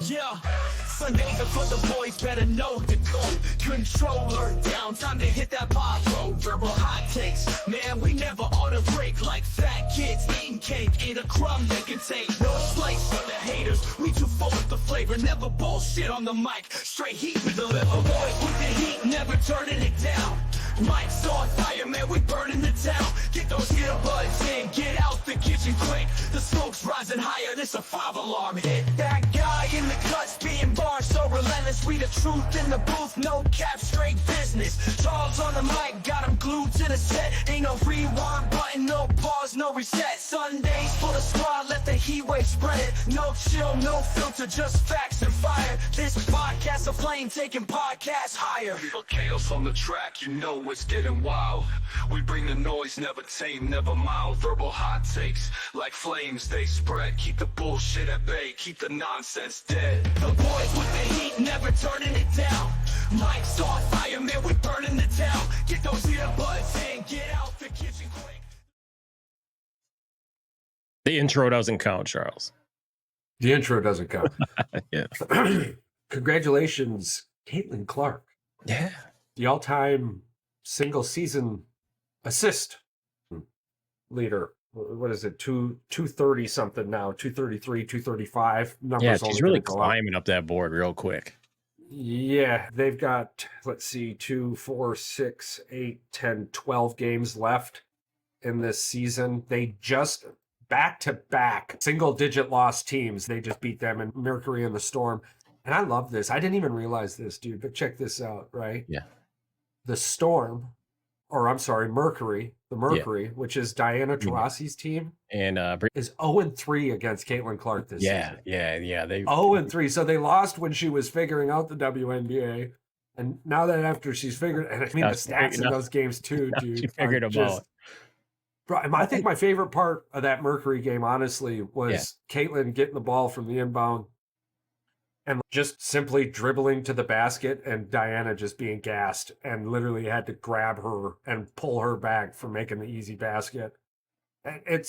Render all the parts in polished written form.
Yeah, Sundays are for the boys, better know the code. Controller down, time to hit that pop road. Verbal hot takes, man, we never ought to break. Like fat kids eating cake, eat a crumb they can take. No place for the haters, we too full with the flavor. Never bullshit on the mic, straight heat we deliver. Boys with the heat, never turning it down. Mike's on fire, man, we burning the town. Get those earbuds in, get out the kitchen quick. The smoke's rising higher, this a 5-alarm hit. That guy in the cuts being bars so relentless. We the truth in the booth, no cap, straight business. Charles on the mic, got him glued to the set. Ain't no rewind button, no pause, no reset. Sundays for the squad, let the heat wave spread it. No chill, no filter, just facts and fire. This podcast a plane taking podcasts higher. For chaos on the track, you know it's getting wild. We bring the noise, never tame, never mild. Verbal hot takes, like flames they spread. Keep the bullshit at bay, keep the nonsense dead. The boys with the heat, never turning it down. Mike's on fire, man, we burning the town. Get those earbuds in, get out the kitchen quick. The intro doesn't count, Charles. The intro doesn't count. Yeah. Congratulations, Caitlyn Clark. Yeah. The all-time single season assist leader. What is it? 230 something now, 233, 235. Numbers Yeah, she's only really gonna go up. climbing up that board real quick. Yeah, they've got, let's see, 2, 4, 6, 8, 10, 12 games left in this season. They just back-to-back single-digit loss teams. They just beat them in Mercury and the Storm. And I love this. I didn't even realize this, dude, but check this out, right? Yeah. The Storm, or I'm sorry, Mercury, which is Diana Taurasi's team, And is 0-3 against Caitlyn Clark this season. yeah. They 0-3. So they lost when she was figuring out the WNBA. And now that after she's figured, and I mean, the stats in those games too, dude. she figured them out. Bro, I think my favorite part of that Mercury game, honestly, was Caitlyn getting the ball from the inbound and just simply dribbling to the basket and Diana just being gassed and literally had to grab her and pull her back from making the easy basket. And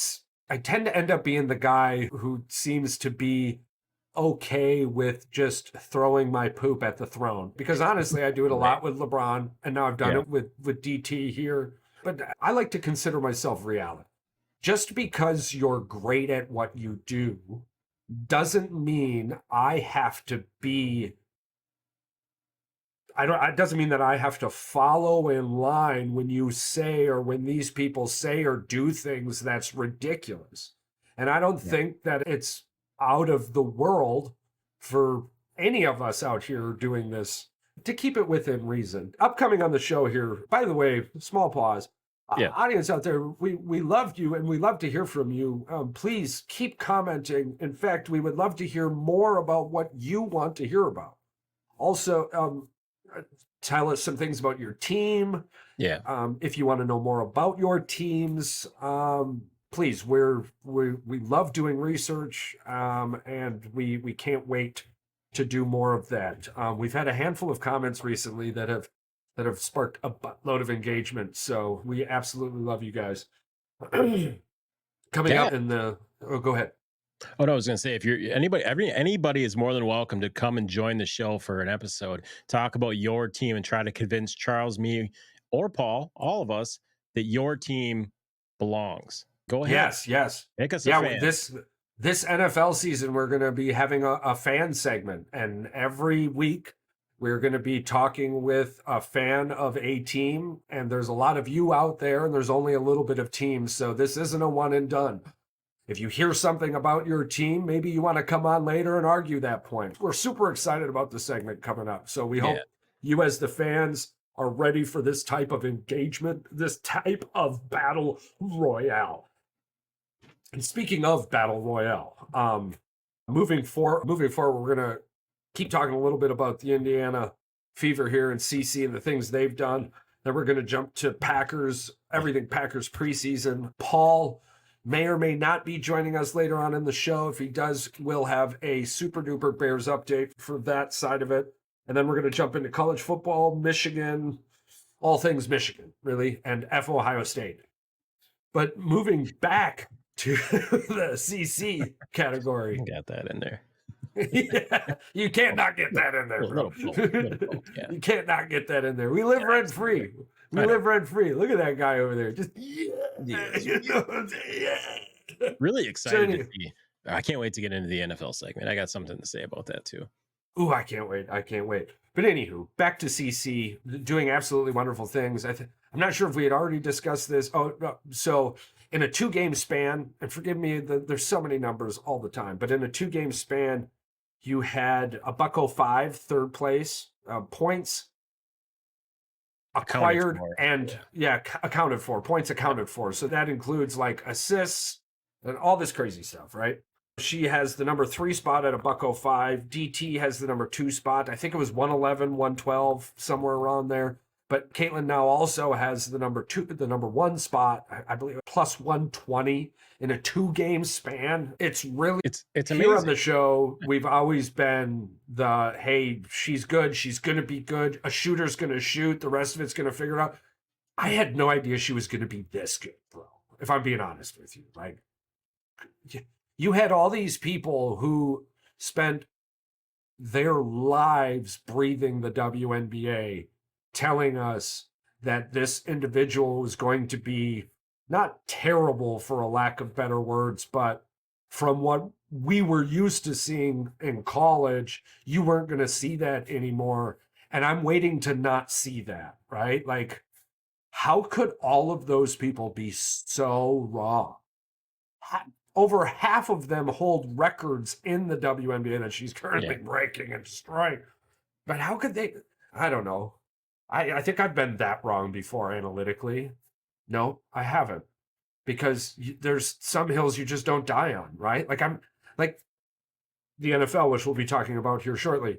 I tend to end up being the guy who seems to be okay with just throwing my poop at the throne, because honestly, I do it a lot with LeBron, and now I've done it with DT here. But I like to consider myself reality. Just because you're great at what you do doesn't mean I have to be. It doesn't mean that I have to follow in line when you say, or when these people say or do things that's ridiculous. And I don't think that it's out of the world for any of us out here doing this to keep it within reason. Upcoming on the show here, by the way, small pause. Audience out there, we love you and we love to hear from you. Please keep commenting. In fact, we would love to hear more about what you want to hear about. Also, tell us some things about your team. Yeah. If you want to know more about your teams, please, we love doing research, and we can't wait to do more of that. We've had a handful of comments recently that have sparked a buttload of engagement, so we absolutely love you guys. Coming up in the go ahead. Oh, no, I was going to say, if you're anybody is more than welcome to come and join the show for an episode, talk about your team, and try to convince Charles, me, or Paul, all of us, that your team belongs. Go ahead. Yes. Make us a fan. This NFL season, we're going to be having a fan segment, and every week we're going to be talking with a fan of a team, and there's a lot of you out there, and there's only a little bit of teams, so this isn't a one and done. If you hear something about your team, maybe you want to come on later and argue that point. We're super excited about the segment coming up, so we hope you as the fans are ready for this type of engagement, this type of battle royale. And speaking of battle royale, moving forward, we're going to keep talking a little bit about the Indiana Fever here and CC and the things they've done. Then we're going to jump to everything Packers preseason. Paul may or may not be joining us later on in the show. If he does, we'll have a super duper Bears update for that side of it. And then we're going to jump into college football, Michigan, all things Michigan, really, and Ohio State. But moving back to the CC category. Got that in there. Yeah, you can't not get that in there, bro. Little both, yeah. You can't not get that in there. We live Yeah, rent absolutely. free. We I know. live rent free. Look at that guy over there. Just yeah, Yes. you know what I'm saying? Yeah. Really So excited to anyway, see. I can't wait to get into the NFL segment. I got something to say about that too. ooh, I can't wait. I can't wait. But anywho, back to CC doing absolutely wonderful things. I'm not sure if we had already discussed this. Oh, no. So in a 2-game span, and forgive me, there's so many numbers all the time, but in a 2-game span, you had a Bucko 5, third place, points Accounted acquired for. and accounted for, points accounted for. So that includes like assists and all this crazy stuff, right? She has the number 3 spot at a Bucko 5. DT has the number 2 spot. I think it was 111, 112, somewhere around there. But Caitlyn now also has the number 1 spot, I believe, plus 120 in a 2-game span. It's really It's here on amazing. the show. We've always been the hey, she's good, she's gonna be good. A shooter's gonna shoot, the rest of it's gonna figure it out. I had no idea she was gonna be this good, bro. If I'm being honest with you, like you had all these people who spent their lives breathing the WNBA telling us that this individual was going to be not terrible for a lack of better words, but from what we were used to seeing in college, you weren't going to see that anymore. And I'm waiting to not see that, right? Like, how could all of those people be so wrong? Over half of them hold records in the WNBA that she's currently breaking and destroying. But how could they? I don't know. I think I've been that wrong before analytically. No, I haven't. Because there's some hills you just don't die on, right? Like I'm like the NFL, which we'll be talking about here shortly.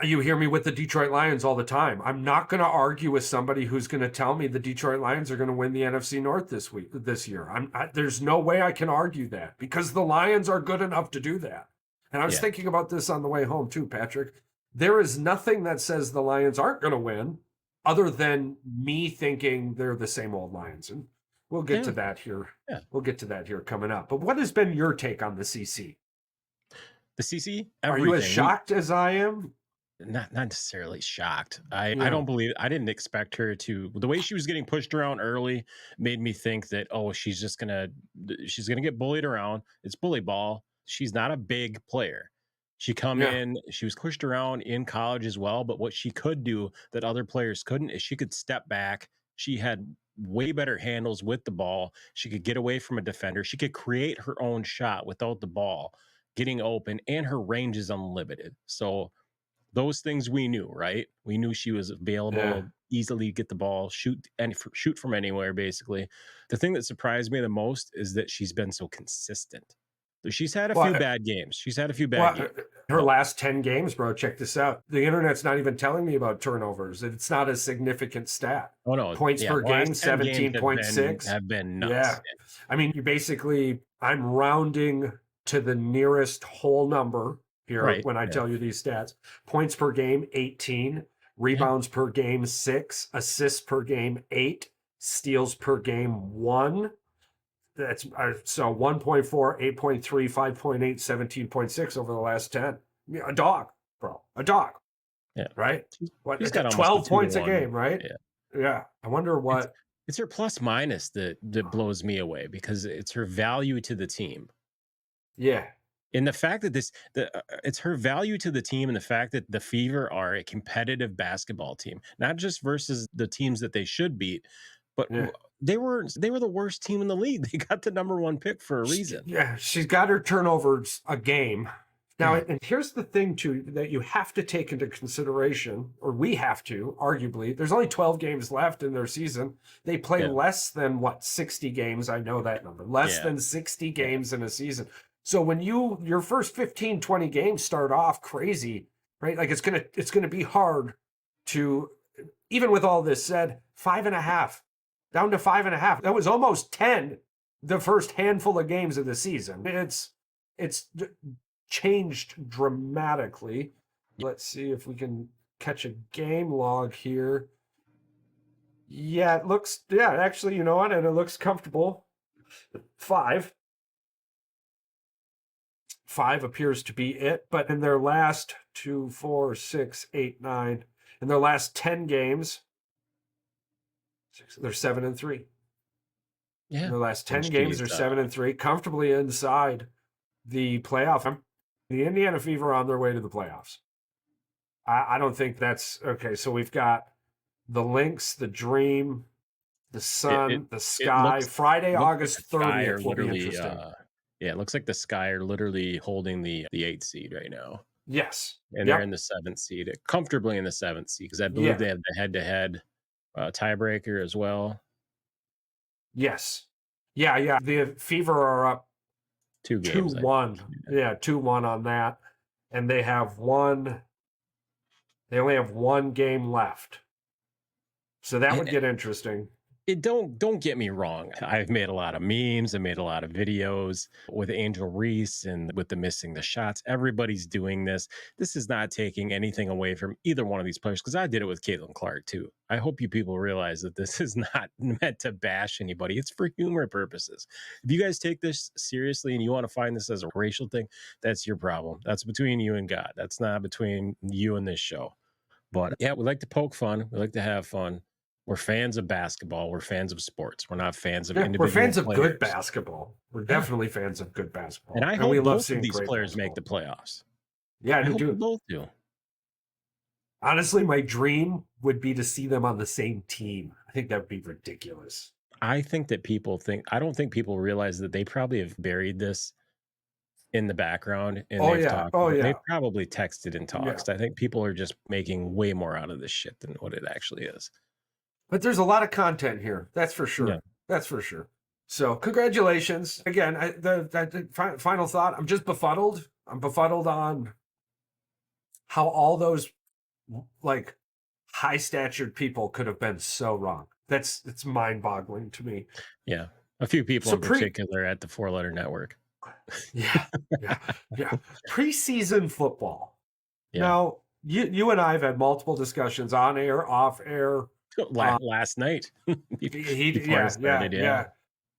You hear me with the Detroit Lions all the time. I'm not going to argue with somebody who's going to tell me the Detroit Lions are going to win the NFC North this year. There's no way I can argue that because the Lions are good enough to do that. And I was thinking about this on the way home too, Patrick. There is nothing that says the Lions aren't going to win other than me thinking they're the same old Lions. And we'll get to that here. Yeah. We'll get to that here coming up. But what has been your take on the CC? The CC? Are you as shocked as I am? Not necessarily shocked. I don't believe I didn't expect her to. The way she was getting pushed around early made me think that she's gonna get bullied around. It's bully ball. She's not a big player. She was pushed around in college as well, but what she could do that other players couldn't is she could step back. She had way better handles with the ball. She could get away from a defender. She could create her own shot without the ball getting open, and her range is unlimited. So those things we knew, right? We knew she was available, easily get the ball, shoot from anywhere, basically. The thing that surprised me the most is that she's been so consistent. She's had a few bad games. Her last 10 games, bro, check this out. The internet's not even telling me about turnovers. It's not a significant stat. Oh, no. Points per game, 17.6. Have been nuts. Yeah. I mean, I'm rounding to the nearest whole number here when I tell you these stats. Points per game, 18. Rebounds per game, 6. Assists per game, 8. Steals per game, 1. That's so 1.4, 8.3, 5.8, 17.6 over the last 10. A dog, bro. A dog. Yeah. Right? He's got 12 points a game, right? Yeah. I wonder what. It's her plus minus that blows me away because it's her value to the team. Yeah. And the fact that it's her value to the team, and the fact that the Fever are a competitive basketball team, not just versus the teams that they should beat, but they were the worst team in the league. They got the number 1 pick for a reason. She's got her turnovers a game. Now, and here's the thing too that you have to take into consideration, or we have to, arguably. There's only 12 games left in their season. They play less than 60 games. I know that number. Less than 60 games in a season. So when your first 15, 20 games start off crazy, right? Like it's gonna be hard to, even with all this said, 5.5, down to 5.5. That was almost 10 the first handful of games of the season. It's changed dramatically. Let's see if we can catch a game log here. Yeah, it looks, actually, you know what? And it looks comfortable. 5 5 appears to be it. But in their last 2, 4, 6, 8, 9, in their last 10 games, they're 7-3. Yeah. In their last 10 Which games, is, they're 7-3, comfortably inside the playoff. The Indiana Fever are on their way to the playoffs. I don't think that's okay. So we've got the Lynx, the Dream, the Sun, the Sky. Friday, August 30th will be interesting. Yeah, it looks like the Sky are literally holding the 8th seed right now. Yes. And they're in the 7th seed, comfortably in the 7th seed, because I believe they have the head-to-head tiebreaker as well. Yes. Yeah. The Fever are up 2 games. 2-1. Yeah, 2-1 on that. And they only have 1 game left. So that would get interesting. Don't get me wrong. I've made a lot of memes. I made a lot of videos with Angel Reese and with the missing the shots. Everybody's doing this. This is not taking anything away from either one of these players, because I did it with Caitlyn Clark too. I hope you people realize that this is not meant to bash anybody. It's for humor purposes. If you guys take this seriously and you want to find this as a racial thing, that's your problem. That's between you and God. That's not between you and this show. But yeah, we like to poke fun. We like to have fun. We're fans of basketball. We're fans of sports. We're not fans of individual players. We're fans of good basketball. We're definitely fans of good basketball. And I hope both of these players make the playoffs. Yeah, I do. Both do. Honestly, my dream would be to see them on the same team. I think that would be ridiculous. I think that I don't think people realize that they probably have buried this in the background. And they've probably texted and talked. I think people are just making way more out of this shit than what it actually is. But there's a lot of content here. That's for sure. Yeah. That's for sure. So congratulations. Again, the final thought, I'm just befuddled. I'm befuddled on how all those like high-statured people could have been so wrong. It's mind-boggling to me. Yeah. A few people in particular at the 4-letter network. Yeah. Preseason football. Yeah. Now, you and I have had multiple discussions on air, off air. Last night.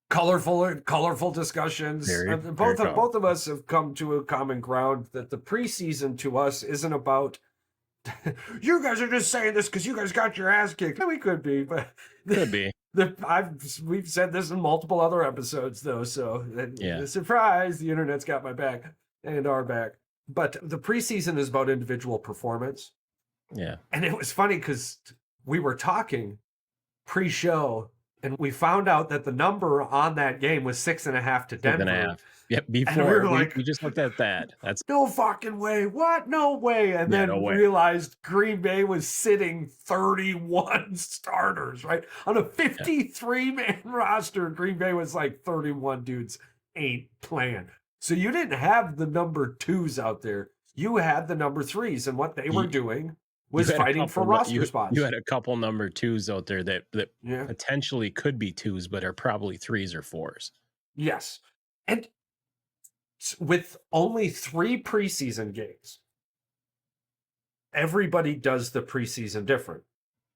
Colorful discussions. Both of us have come to a common ground that the preseason to us isn't about you guys are just saying this because you guys got your ass kicked. We could be, but could be. We've said this in multiple other episodes though, so surprise, the internet's got my back and our back. But the preseason is about individual performance. Yeah. And it was funny because we were talking pre-show, and we found out that the number on that game was 6.5 to Denver. 6.5. Yep. Before we just looked at that. That's no fucking way. What? No way. And then realized Green Bay was sitting 31 starters, right? On a 53-man roster, Green Bay was like 31 dudes ain't playing. So you didn't have the number 2s out there. You had the number 3s, and what they were doing was fighting for roster spots. You had a couple number 2s out there that potentially could be 2s, but are probably 3s or 4s. Yes. And with only 3 preseason games, everybody does the preseason different.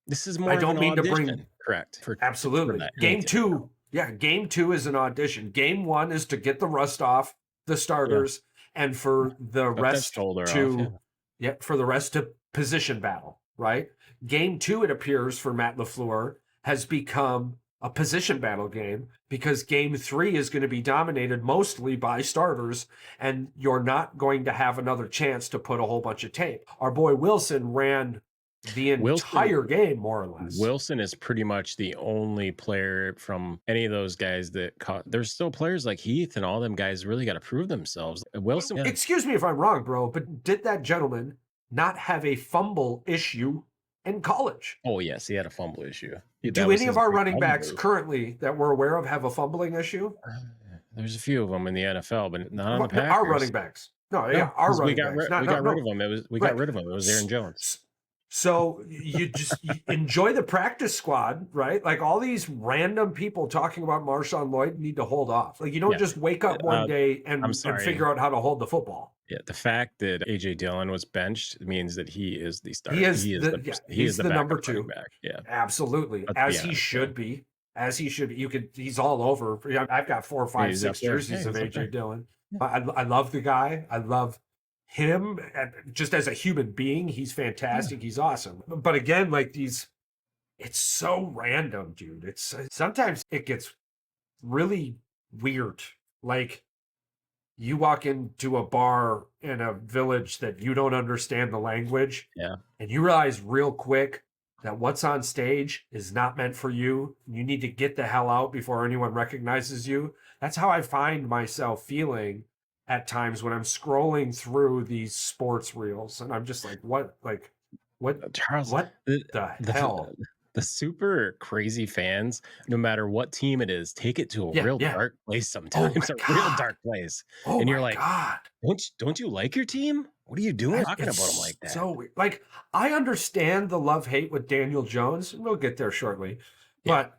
This is more of an audition. Correct. Absolutely. Game 2. Yeah, game 2 is an audition. Game 1 is to get the rust off the starters and for the rest to position battle, right? Game 2, it appears, for Matt LaFleur, has become a position battle game because game 3 is going to be dominated mostly by starters, and you're not going to have another chance to put a whole bunch of tape. Our boy Wilson ran the entire game, more or less. Wilson is pretty much the only player from any of those guys that there's still players like Heath and all them guys really got to prove themselves. Wilson. Excuse me if I'm wrong, bro, but did that gentleman not have a fumble issue in college? Oh, yes, he had a fumble issue. Do any of our running backs currently that we're aware of have a fumbling issue? There's a few of them in the NFL, but not on the Packers. Our running backs. Our running backs. We got rid of them. We got rid of them. It was Aaron Jones. So you enjoy the practice squad, right? Like all these random people talking about Marshawn Lloyd need to hold off. Like you don't just wake up one day and figure out how to hold the football. Yeah, the fact that A.J. Dillon was benched means that he is the starter. He is the number 2. Back. Yeah, absolutely, as he should be. As he should be. He's all over. I've got 4, 5, 6 jerseys of A.J. Dillon. I love the guy. I love him and just as a human being. He's Yeah. fantastic. He's awesome. But again, like it's so random, dude. It's sometimes it gets really weird. Like you walk into a bar in a village that you don't understand the language, Yeah. and you realize real quick that what's on stage is not meant for you. You need to get the hell out before anyone recognizes you. That's how I find myself feeling at times when I'm scrolling through these sports reels, and I'm just like, what, Charles, what the, the the hell? the super crazy fans, no matter what team it is, take it to a Yeah, real yeah. dark place Oh my sometimes, a real god. dark place. Oh And you're my like, god. don't you like your team? What are you doing talking about them It's like that? so weird. Like, I understand the love hate with Daniel Jones. We'll get there shortly. Yeah, But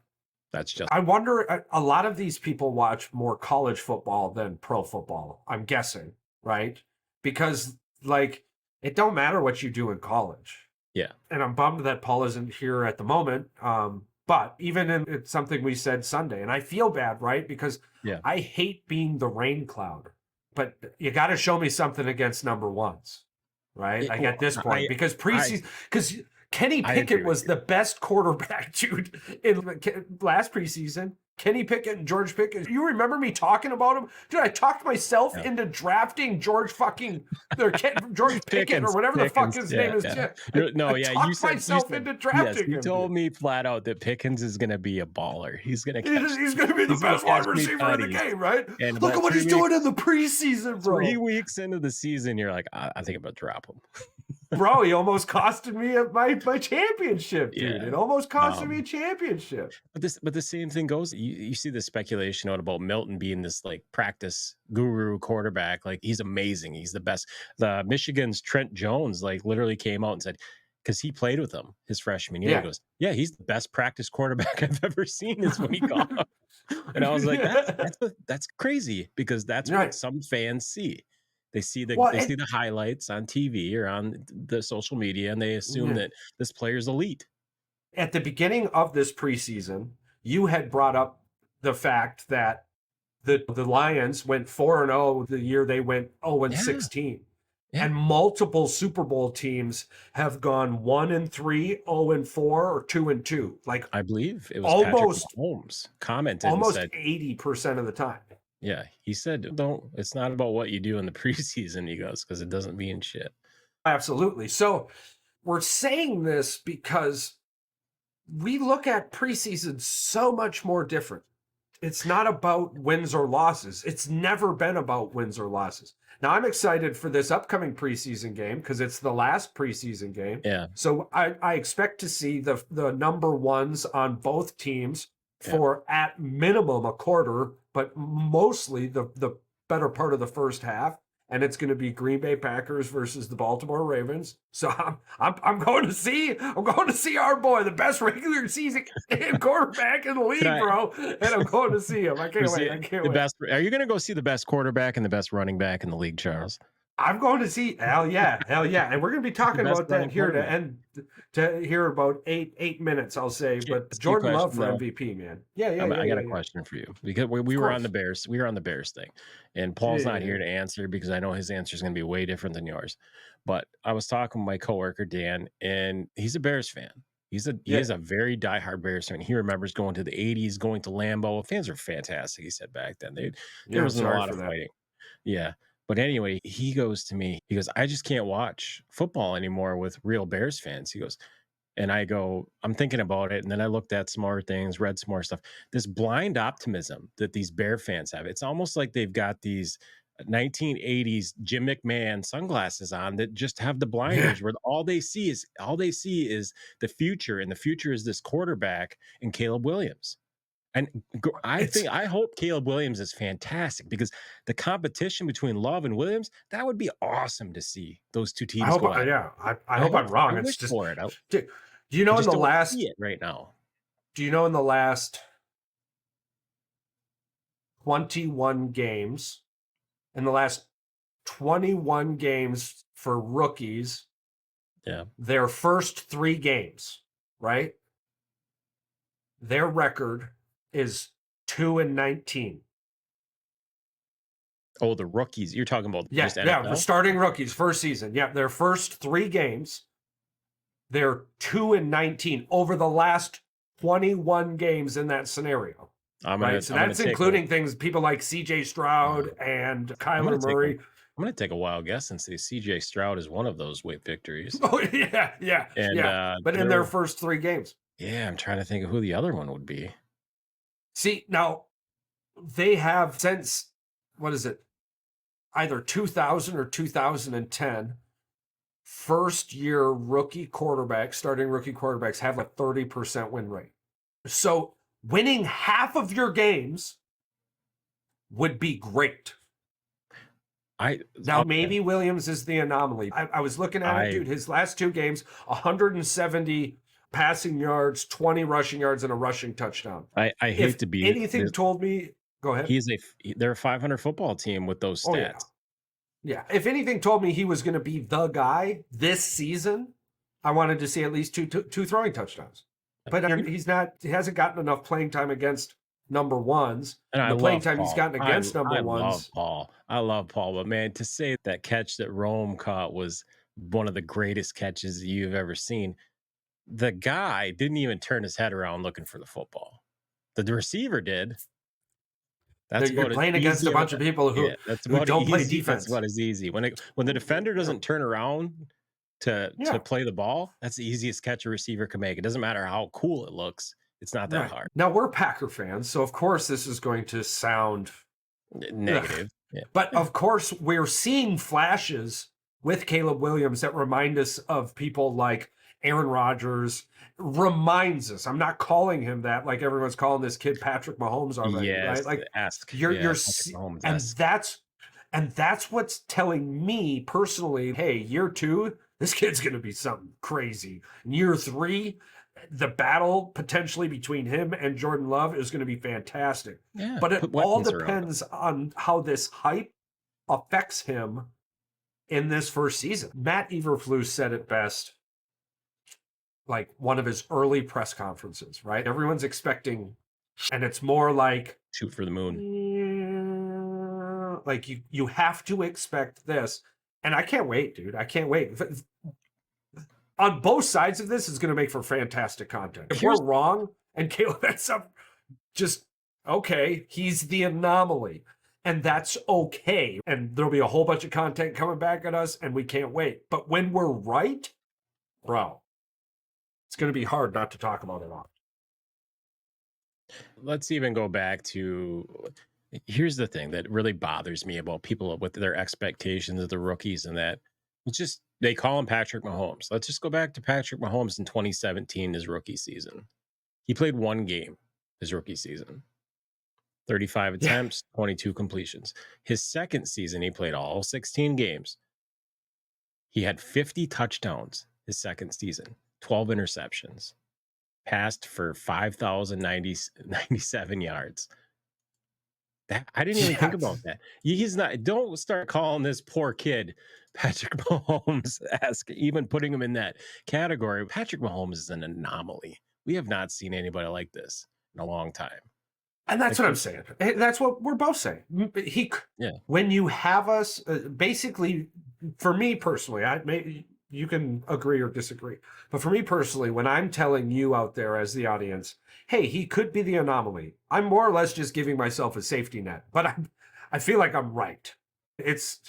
that's just I wonder, a lot of these people watch more college football than pro football, I'm guessing, right? Because, like, it don't matter what you do in college. yeah, And I'm bummed that Paul isn't here at the moment. But even in it's something we said Sunday, and I feel bad, right? Because yeah. I hate being the rain cloud, but you got to show me something against number ones, right? Like Well, at this point, because I preseason, because Kenny I agree Pickett with was you. the best quarterback, dude, in last preseason. Kenny Pickett and George Pickett. You remember me talking about him, dude? I talked myself Yeah. into drafting George fucking or George Pickett or Pickens, whatever the fuck Pickens, his yeah, name is. yeah. Yeah, No, I yeah, talked you myself said into yes, drafting you him, dude. told me flat out that Pickens is gonna be a baller. He's going to be the he's gonna best wide catch me receiver in the tutties. game, right? And Look at about what he's doing in the preseason, 3 bro. weeks into the season, you're like, I think I'm gonna drop him. Bro, he almost costed me my championship, dude. Yeah. It almost costed me a Um, championship. but the same thing goes. You see the speculation out about Milton being this like practice guru quarterback. Like he's amazing. He's the best. The Michigan's Trent Jones like literally came out and said, because he played with him his freshman year. He Yeah. goes, yeah, he's the best practice quarterback I've ever seen. Is what he called him. And I was like, that's crazy because that's what Right. some fans see. Well, They see the highlights on TV or on the social media, and they assume yeah. that this player's elite. At the beginning of this preseason, you had brought up the fact that the Lions went 4-0 the year they went 0 16. Yeah. And multiple Super Bowl teams have gone 1-3, 0-4, or 2-2. Like I believe it was Patrick almost Mahomes commented and almost said, 80% of the time. yeah, he said, don't, it's not about what you do in the preseason, he goes, because it doesn't mean shit. Absolutely. So we're saying this because we look at preseason so much more different. It's not about wins or losses. It's never been about wins or losses. Now I'm excited for this upcoming preseason game because it's the last preseason game. Yeah. So I expect to see the number ones on both teams for at minimum a quarter, but mostly the better part of the first half. And it's going to be Green Bay Packers versus the Baltimore Ravens. So I'm going to see our boy, the best regular season quarterback in the league, I- bro. And I'm going to see him. I can't wait. I can't the wait. best. Are you going to go see the best quarterback and the best running back in the league, Charles? I'm going to see hell yeah. And we're going to be talking best about that running here to quarterback. end to hear about eight minutes, I'll say. But Let's keep Jordan Love questioning, for though. MVP, man. Yeah, I got a yeah. question for you because we were on the Bears. We were on the Bears thing, and Paul's not here Yeah. to answer because I know his answer is going to be way different than yours. But I was talking with my coworker Dan, and he's a Bears fan. He is a very diehard Bears fan. He remembers going to the '80s, going to Lambeau. Fans are fantastic. He said back then there I'm wasn't a sorry lot for of that. fighting. Yeah. But anyway, he goes to me, he goes, I just can't watch football anymore with real Bears fans. He goes, and I go, I'm thinking about it. And then I looked at some more things, read some more stuff. This blind optimism that these Bear fans have, it's almost like they've got these 1980s Jim McMahon sunglasses on that just have the Yeah. blinders where all they see is the future. And the future is this quarterback and Caleb Williams. And I hope Caleb Williams is fantastic because the competition between Love and Williams, that would be awesome to see those two I teams hope go at it. I hope I'm I wrong. It's wish just for it. do you I know in just the don't see last it right now. do you know in the last 21 games, in the last 21 games for rookies, Yeah. their first 3 games, right? Their record is 2-19. Oh, the rookies. You're talking about Yeah, just yeah, the NFL? starting rookies, first season. Yeah, their first 3 games, they're 2-19 over the last 21 games in that scenario. Right. So I'm gonna that's take a including things people like CJ Stroud and I'm gonna Kyler take a Murray. I'm gonna take a wild guess and say CJ Stroud is one of those weight victories. Oh, yeah, yeah, And yeah. But in their first 3 games. yeah, I'm trying to think of who the other one would be. See, now they have since, what is it? Either 2000 or 2010, first year rookie quarterbacks, starting rookie quarterbacks have a 30% win rate. So winning half of your games would be great. Now, Okay. maybe Williams is the anomaly. I was looking at it, dude. His last 2 games, 170 passing yards, 20 rushing yards, and a rushing touchdown. I If hate to be anything this. told me, go ahead. They're a 500 football team with those Oh, yeah. stats. Yeah. If anything told me he was going to be the guy this season, I wanted to see at least two throwing touchdowns. But he's not, he hasn't gotten enough playing time against number ones. And I The playing love time he's Paul. gotten against number I love ones. Paul. I love Paul, but man, to say that catch that Rome caught was one of the greatest catches you've ever seen. The guy didn't even turn his head around looking for the football. The receiver did. That's You're about as playing against easy a of bunch of people yeah, that's who about don't play easy. defense. That's about as easy. When the defender doesn't turn around to Yeah. play the ball, that's the easiest catch a receiver can make. It doesn't matter how cool it looks. It's not that Right. hard. Now, we're Packer fans, so of course this is going to sound Negative. Yeah. But of course, we're seeing flashes with Caleb Williams that remind us of people like Aaron Rodgers. Reminds us. I'm not calling him that like everyone's calling this kid Patrick Mahomes already, Yes, right? Like ask. you're Yeah, Patrick Mahomes-esque. and that's what's telling me personally, hey, year 2, this kid's going to be something crazy. Year 3, the battle potentially between him and Jordan Love is going to be fantastic. Yeah, But it put all weapons around him. depends on how this hype affects him in this first season. Matt Eberflus said it best, like one of his early press conferences, right? Everyone's expecting, and it's more like Shoot for the moon. like you have to expect this. And I can't wait, dude. I can't wait. On both sides of this is going to make for fantastic content. If we're wrong and Caleb ends up just okay, he's the anomaly, and that's okay. And there'll be a whole bunch of content coming back at us, and we can't wait. But when we're right, bro, it's going to be hard not to talk about it all. Let's even go back to here's the thing that really bothers me about people with their expectations of the rookies and that it's just they call him Patrick Mahomes. Let's just go back to Patrick Mahomes in 2017, his rookie season. He played 1 game his rookie season. 35 attempts, 22 completions. His second season, he played all 16 games. He had 50 touchdowns his second season, 12 interceptions, passed for 5,097 yards. That I didn't even think about that. He's not. Don't start calling this poor kid Patrick Mahomes-esque, even putting him in that category. Patrick Mahomes is an anomaly. We have not seen anybody like this in a long time. And that's what I'm saying. That's what we're both saying. When you have us, basically, for me personally, you can agree or disagree, but for me personally, when I'm telling you out there as the audience, hey, he could be the anomaly, I'm more or less just giving myself a safety net. But I feel like I'm right. It's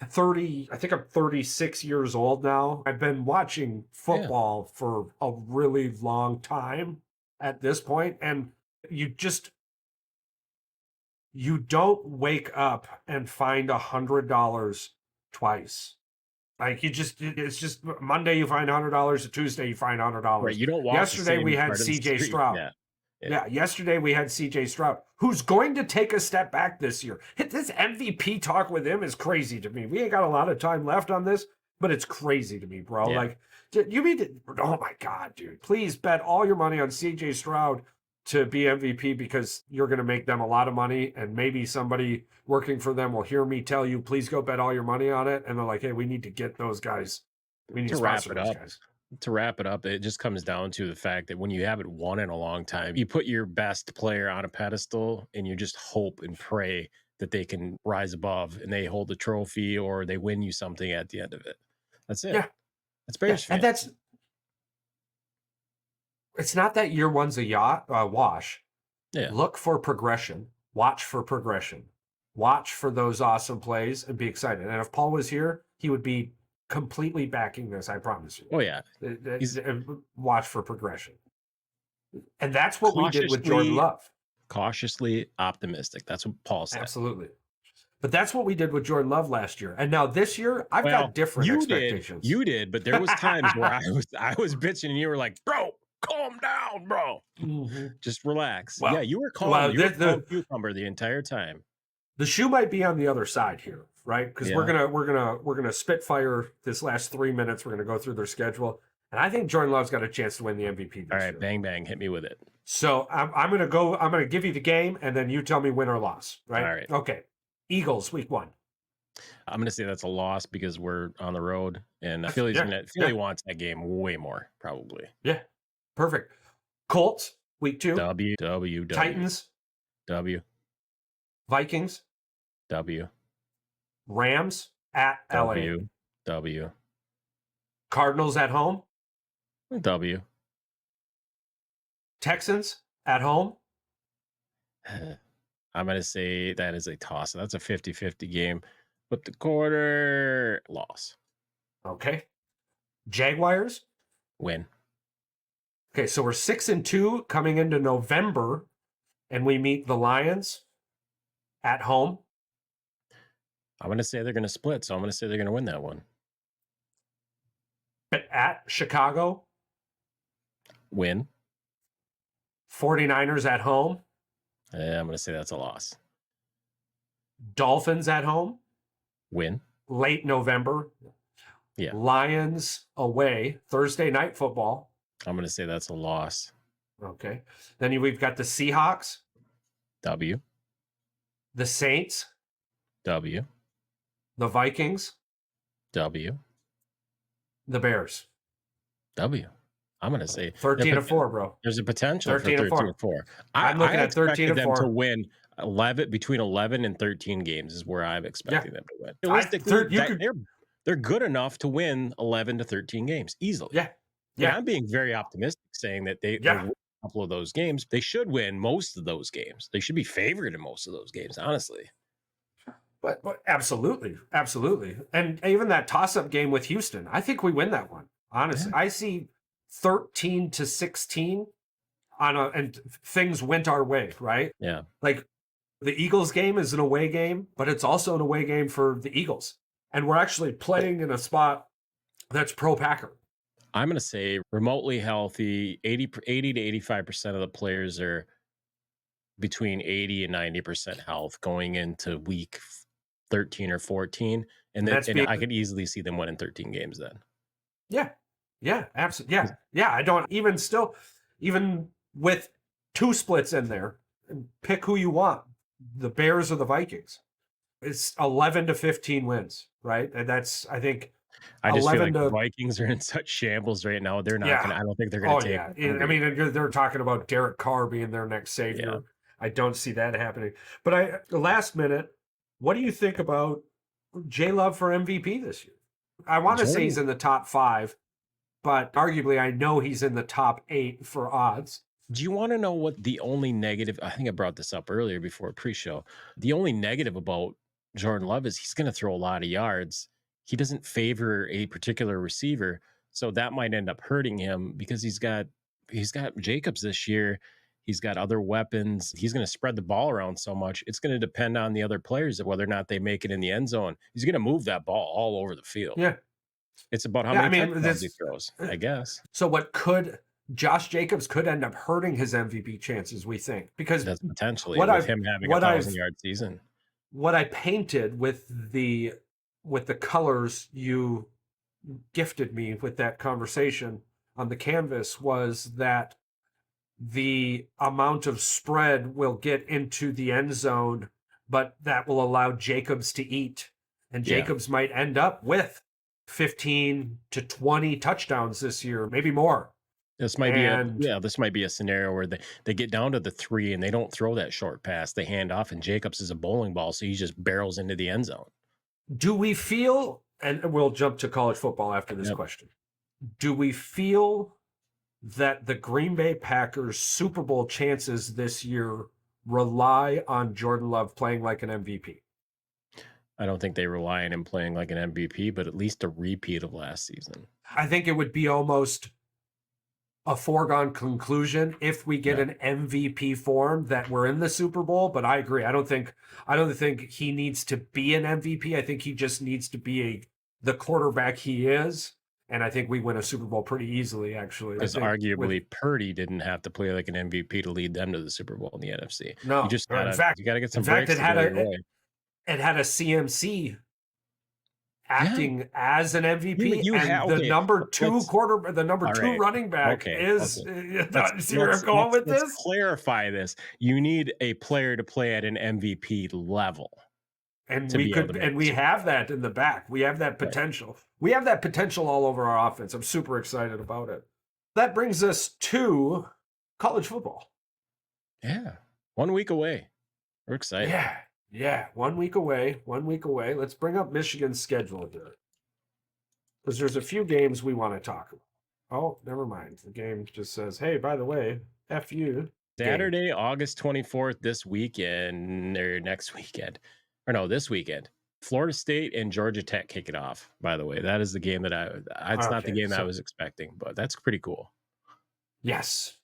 30. I think I'm 36 years old now. I've been watching football for a really long time at this point, and you don't wake up and find $100 twice. Like it's just Monday you find $100, Tuesday you find $100. Right, you don't walk Yesterday we had CJ Stroud. Yeah, yesterday we had CJ Stroud, who's going to take a step back this year. This MVP talk with him is crazy to me. We ain't got a lot of time left on this, but it's crazy to me, bro. Yeah. Like you mean to, oh my God, dude. Please bet all your money on CJ Stroud to be MVP because you're going to make them a lot of money, and maybe somebody working for them will hear me tell you, please go bet all your money on it. And they're like, hey, we need to get those guys. We need to wrap sponsor it those up. guys. To wrap it up, it just comes down to the fact that when you haven't won in a long time, you put your best player on a pedestal and you just hope and pray that they can rise above and they hold the trophy or they win you something at the end of it. That's it. Yeah. That's Bears And fans. it's not that year one's a wash. Yeah. Look for progression. Watch for progression. Watch for those awesome plays and be excited. And if Paul was here, he would be completely backing this, I promise you. Oh, yeah. Watch for progression. And that's what we did with Jordan Love. Cautiously optimistic. That's what Paul said. Absolutely. But that's what we did with Jordan Love last year. And now this year, I've got different expectations. You did, but there was times where I was bitching and you were like, bro, calm down, bro. Mm-hmm. Just relax. Well, yeah, you were calm. You were calm cucumber the entire time. The shoe might be on the other side here, right? Because we're gonna spitfire this last 3 minutes. We're gonna go through their schedule, and I think Jordan Love's got a chance to win the MVP this All right, year. bang bang, hit me with it. So I'm gonna give you the game, and then you tell me win or loss, right? All right. Okay. Eagles week 1. I'm gonna say that's a loss because we're on the road, and Philly wants that game way more, probably. Yeah, perfect. Colts week 2. W. Titans. W. Vikings. W. Rams at LA. W. Cardinals at home. W. Texans at home. I'm going to say that is a toss. That's a 50-50 game. Flip the quarter, loss. Okay. Jaguars. Win. Okay, so we're 6-2 coming into November, and we meet the Lions at home. I'm going to say they're going to split, so I'm going to say they're going to win that one. At Chicago. Win. 49ers at home. I'm going to say that's a loss. Dolphins at home. Win. Late November. Yeah. Lions away. Thursday night football. I'm going to say that's a loss. Okay. Then we've got the Seahawks. W. The Saints. W. The Vikings. W. The Bears. W. I'm going to say 13-4, bro. There's a potential for 13-4. I'm looking at 13-4. Them to win 11 between 11 and 13 games is where I'm expecting them to win. Realistically, they're good enough to win 11 to 13 games easily. Yeah. And I'm being very optimistic saying that they win a couple of those games. They should win most of those games. They should be favored in most of those games, honestly. But absolutely. And even that toss-up game with Houston, I think we win that one. Honestly, I see 13-16 and things went our way, right? Yeah. Like the Eagles game is an away game, but it's also an away game for the Eagles. And we're actually playing in a spot that's pro-Packer. I'm going to say remotely healthy, 80 to 85% of the players are between 80 and 90% health going into week 13 or 14. And I could easily see them winning 13 games then. Yeah, absolutely. Yeah. I don't even with 2 splits in there, pick who you want, the Bears or the Vikings. It's 11 to 15 wins, right? And that's, I think, I just feel like the Vikings are in such shambles right now. They're not going to, I don't think they're going to take. Yeah. I mean, they're talking about Derek Carr being their next savior. Yeah. I don't see that happening. But the last minute, what do you think about J Love for MVP this year? I want to say he's in the top 5, but arguably I know he's in the top 8 for odds. Do you want to know what the only negative, I think I brought this up earlier before pre-show. The only negative about Jordan Love is he's going to throw a lot of yards. He doesn't favor a particular receiver, so that might end up hurting him because he's got Jacobs this year. He's got other weapons. He's going to spread the ball around so much. It's going to depend on the other players of whether or not they make it in the end zone. He's going to move that ball all over the field. Yeah. It's about how many touchdowns he throws, I guess. So Josh Jacobs could end up hurting his MVP chances, we think, because that's potentially with him having a 1,000-yard season. What I painted with the colors you gifted me with that conversation on the canvas was that the amount of spread will get into the end zone, but that will allow Jacobs to eat. And Jacobs might end up with 15 to 20 touchdowns this year, maybe more. This might be And this might be a scenario where they get down to the 3 and they don't throw that short pass. They hand off, and Jacobs is a bowling ball, so he just barrels into the end zone. do we feel, and we'll jump to college football after this question, do we feel that the Green Bay Packers Super Bowl chances this year rely on Jordan Love playing like an MVP? I don't think they rely on him playing like an MVP, but at least a repeat of last season. I think it would be almost a foregone conclusion if we get an MVP form that we're in the Super Bowl. But I agree. I don't think he needs to be an MVP. I think he just needs to be the quarterback he is. And I think we win a Super Bowl pretty easily, actually. Because arguably Purdy didn't have to play like an MVP to lead them to the Super Bowl in the NFC. No, you just gotta, you got to get some breaks. it had a CMC acting as an MVP, the number two running back is. See where I'm going with this? Let's clarify this. You need a player to play at an MVP level. And we have that in the back. We have that potential. Right. We have that potential all over our offense. I'm super excited about it. That brings us to college football. Yeah. 1 week away. We're excited. Yeah. 1 week away. Let's bring up Michigan's schedule here. Because there's a few games we want to talk about. Oh, never mind. The game just says, hey, by the way, F you. Saturday, August 24th, this weekend, or next weekend. Or no, this weekend. Florida State and Georgia Tech kick it off, by the way. That is the game that it's not the game that I was expecting, but that's pretty cool. Yes.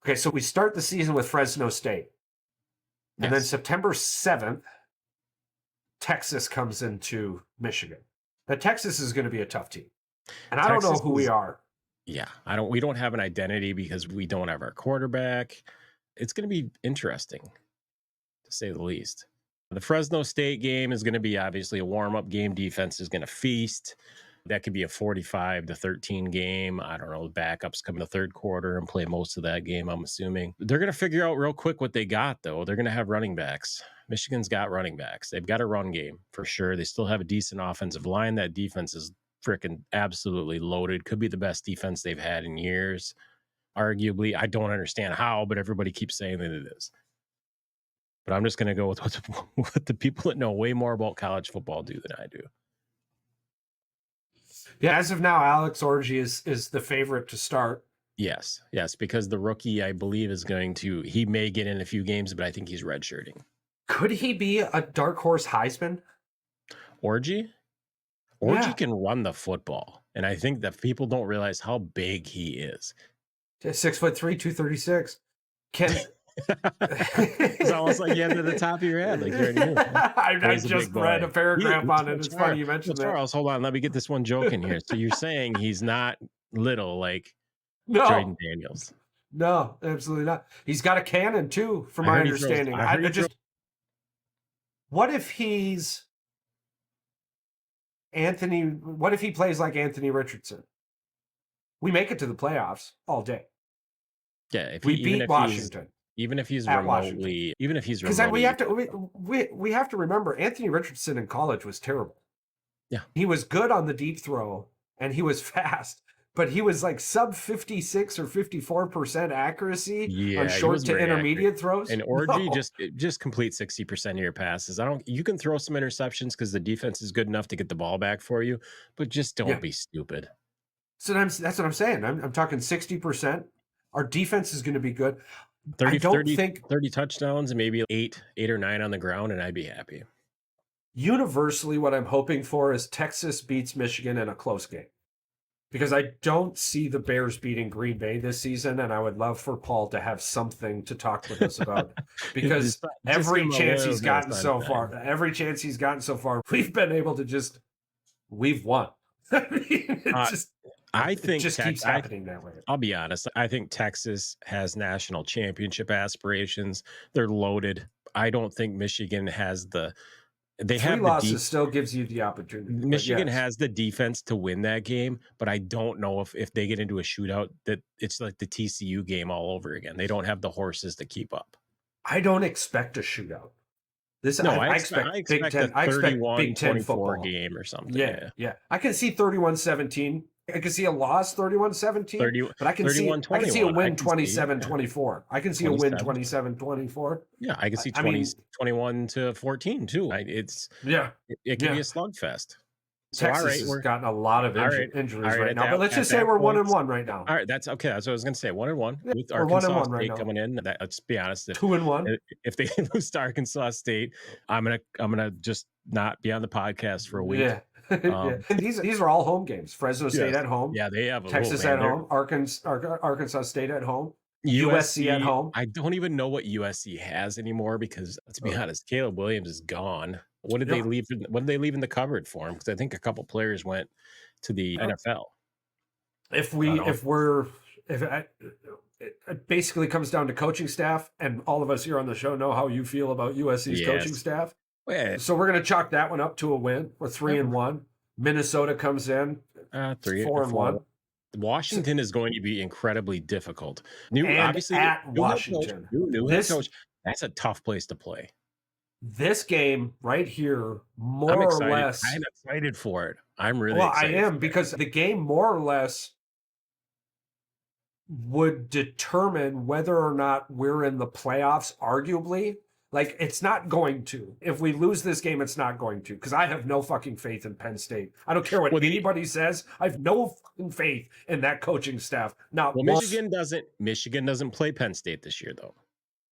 Okay, so we start the season with Fresno State. And then September 7th, Texas comes into Michigan. Now, Texas is going to be a tough team. And I don't know who we are. Yeah, we don't have an identity because we don't have our quarterback. It's going to be interesting, to say the least. The Fresno State game is going to be obviously a warm-up game. Defense is going to feast. That could be a 45-13 game. I don't know. The backups come in the third quarter and play most of that game, I'm assuming. They're going to figure out real quick what they got, though. They're going to have running backs. Michigan's got running backs. They've got a run game, for sure. They still have a decent offensive line. That defense is freaking absolutely loaded. Could be the best defense they've had in years, arguably. I don't understand how, but everybody keeps saying that it is. But I'm just going to go with what the people that know way more about college football do than I do. Yeah, as of now, Alex Orji is the favorite to start. Yes, because the rookie, I believe, he may get in a few games, but I think he's redshirting. Could he be a dark horse Heisman? Orji? Orji can run the football. And I think that people don't realize how big he is. 6'3", 236. It's almost like you have it at the top of your head. Like you're in I just read a paragraph on it. It's funny you mentioned that. Charles, hold on. Let me get this one joke in here. So you're saying he's not little like Jordan Daniels? No, absolutely not. He's got a cannon too, from my understanding. What if he's Anthony? What if he plays like Anthony Richardson? We make it to the playoffs all day. Yeah, if we beat Washington. Even if he's remotely, because we have to remember Anthony Richardson in college was terrible. Yeah, he was good on the deep throw and he was fast, but he was like sub 56 or 54% accuracy on short to intermediate throws. And Orji just complete 60% of your passes. You can throw some interceptions because the defense is good enough to get the ball back for you, but just don't be stupid. Sometimes that's what I'm saying. I'm talking 60%. Our defense is going to be good. 30 touchdowns and maybe eight or 9 on the ground, and I'd be happy. Universally, what I'm hoping for is Texas beats Michigan in a close game. Because I don't see the Bears beating Green Bay this season, and I would love for Paul to have something to talk with us about. Because every chance he's gotten so far, we've been able to we've won. I think it just keeps happening that way. I'll be honest. I think Texas has national championship aspirations. They're loaded. I don't think Michigan has Three losses still gives you the opportunity. Michigan has the defense to win that game, but I don't know if they get into a shootout that it's like the TCU game all over again. They don't have the horses to keep up. I don't expect a shootout. I expect Big Ten football game or something. Yeah. I can see 31-17. I can see a loss 31-17, 30, but I can see a 31-21. I win can see, 27-24. I can see a win 27. 27-24. Yeah, I can see I mean, 21-14 too. yeah, It could be yeah. a slugfest. So all Texas right, has we're gotten a lot of all right, all injuries right. right now, but let's At just say that we're point, 1-1 right now. all right, that's okay. That's what I was gonna say. 1-1 Yeah, with we're 1-1 Arkansas right State now. coming in. Let's be honest. 2-1. If they lose to Arkansas State, I'm gonna just not be on the podcast for a week. Yeah. Yeah. Um, And these are all home games. Fresno State yes, at home, yeah, they have Texas man, at they're home, Arkansas State at home, USC at USC. home. I don't even know what USC has anymore because, to be honest, Caleb Williams is gone. What did they Yeah. leave? What did they leave in the cupboard for him? Because I think a couple players went to the NFL. If I don't. it basically comes down to coaching staff, and all of us here on the show know how you feel about USC's coaching Yes. staff. Well, So we're going to chalk that one up to a win. We're 3-1. Minnesota comes in 4-1. Washington is going to be incredibly difficult. And at Washington. New head coach. That's a tough place to play. This game right here, I'm more or excited. less. I'm excited for it. I'm really Well, I excited. am, because the game more or less would determine whether or not we're in the playoffs, arguably. Like, it's not going to. If we lose this game, it's not going to, because I have no fucking faith in Penn State. I don't care what anybody says. I have no fucking faith in that coaching staff. Now, Michigan doesn't play Penn State this year, though.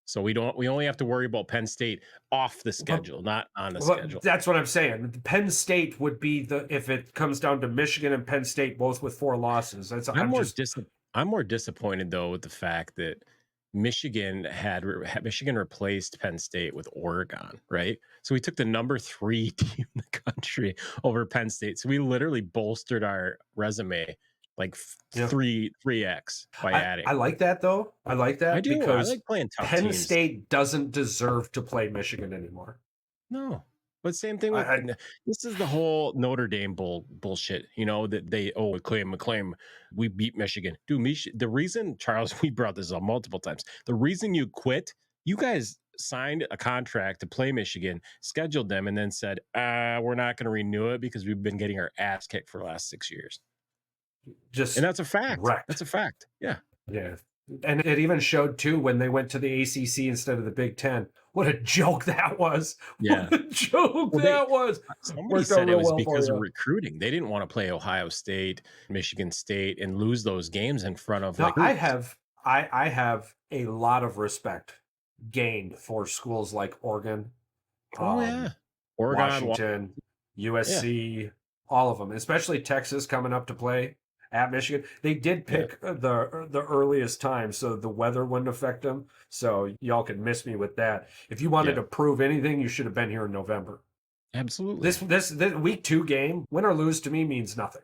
So we only have to worry about Penn State off the schedule, not on the schedule. That's what I'm saying. Penn State would be if it comes down to Michigan and Penn State, both with 4 losses. I'm more disappointed though with the fact that Michigan replaced Penn State with Oregon, right? So we took the number 3 team in the country over Penn State. So we literally bolstered our resume like 3x by adding. I like that though. I like that. I do. Because I like playing tough Penn teams. State doesn't deserve to play Michigan anymore. No. But same thing with this is the whole Notre Dame bullshit, that they claim we beat Michigan. Dude, the reason, Charles, we brought this up multiple times. The reason you quit, you guys signed a contract to play Michigan, scheduled them, and then said, we're not going to renew it because we've been getting our ass kicked for the last 6 years. And that's a fact. Wrecked. That's a fact. Yeah. Yeah. And it even showed too when they went to the ACC instead of the Big Ten. What a joke that was. Yeah. What a joke that was. Somebody said it was because of recruiting. They didn't want to play Ohio State, Michigan State, and lose those games in front of. Now, I have a lot of respect gained for schools like Oregon. Oregon, Washington, USC, all of them, especially Texas coming up to play at Michigan. They did pick the earliest time, so the weather wouldn't affect them. So y'all can miss me with that. If you wanted to prove anything, you should have been here in November. Absolutely. This week 2 game, win or lose, to me means nothing.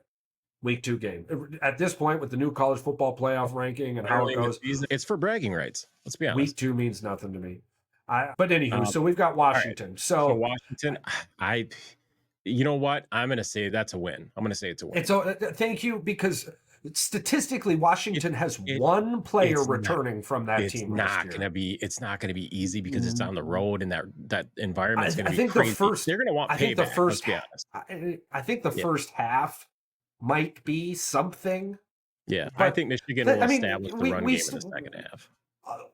Week 2 game. At this point, with the new college football playoff ranking and how it goes, it's for bragging rights. Let's be honest. Week 2 means nothing to me. But anywho, so we've got Washington. Right. So Washington, you know what? I'm going to say that's a win. I'm going to say it's a win. Thank you, because statistically, Washington has one player returning from that team. It's not going to be easy because it's on the road and that environment's going to be crazy. They're going to want payback. I think the first half might be something. Yeah, but I think Michigan will establish the run game in the second half.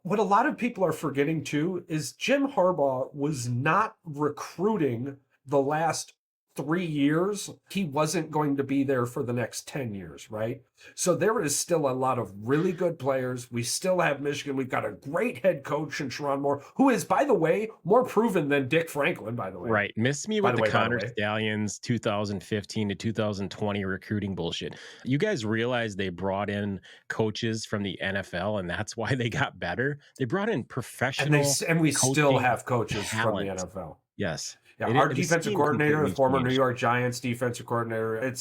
What a lot of people are forgetting too is Jim Harbaugh was not recruiting the last 3 years. He wasn't going to be there for the next 10 years, right? So there is still a lot of really good players. We still have Michigan. We've got a great head coach in Sherrone Moore, who is, by the way, more proven than Dick Franklin, by the way. Right. Miss me with the Connor Stallions 2015 to 2020 recruiting bullshit. You guys realize they brought in coaches from the NFL, and that's why they got better? They brought in professional and we still have coaches from the NFL. Yes. Yeah, our defensive coordinator, the former New York Giants defensive coordinator.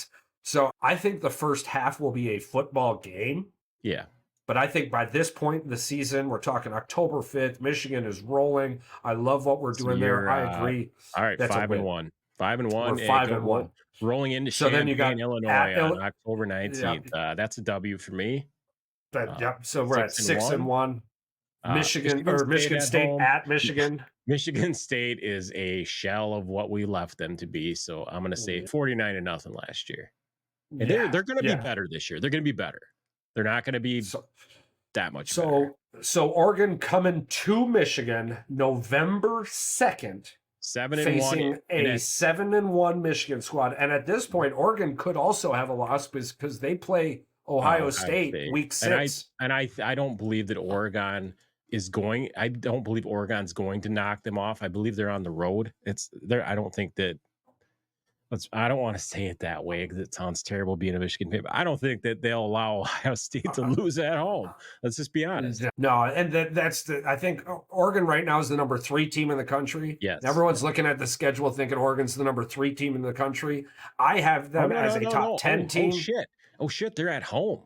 So I think the first half will be a football game. Yeah. But I think by this point in the season, we're talking October 5th, Michigan is rolling. I love what we're doing there. I agree. All right, 5-1. 5-1. We're 5-1. Rolling into Champaign, Illinois on October 19th. That's a W for me. So we're at 6-1. Michigan State at Michigan. Michigan State is a shell of what we left them to be. So I'm going to say 49-0 last year. And Yeah, they're going to be yeah. better this year. They're going to be better. They're not going to be So, that much better. so Oregon coming to Michigan November 2nd, 7-1 facing a 7-1 Michigan squad. And at this point, Oregon could also have a loss because they play Ohio State week 6. And I don't believe that Oregon is going. I don't believe Oregon's going to knock them off. I believe they're on the road. It's there. I don't think that. I don't want to say it that way because it sounds terrible being a Michigan fan, but I don't think that they'll allow Ohio State to lose at home. Let's just be honest. No, and I think Oregon right now is the number 3 team in the country. Yes. Everyone's looking at the schedule thinking Oregon's the number 3 team in the country. I have them as a top 10 team. Oh shit, they're at home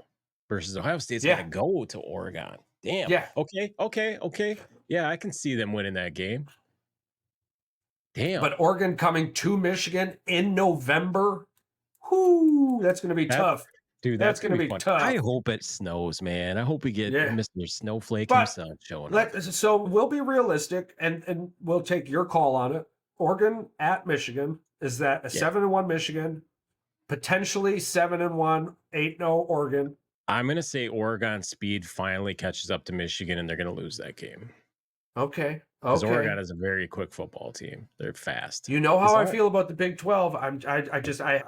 versus Ohio State's got to go to Oregon. Damn. Yeah. Okay. Yeah, I can see them winning that game. Damn. But Oregon coming to Michigan in November, whoo, that's going to be tough. Dude, that's going to be tough. I hope it snows, man. I hope we get Mr. Snowflake himself showing up. So we'll be realistic, and we'll take your call on it. Oregon at Michigan, is that a 7-1 Michigan, potentially 7-1, 8-0 Oregon? I'm going to say Oregon speed finally catches up to Michigan, and they're going to lose that game. Okay. Because Oregon is a very quick football team. They're fast. You know how I feel about the Big 12. I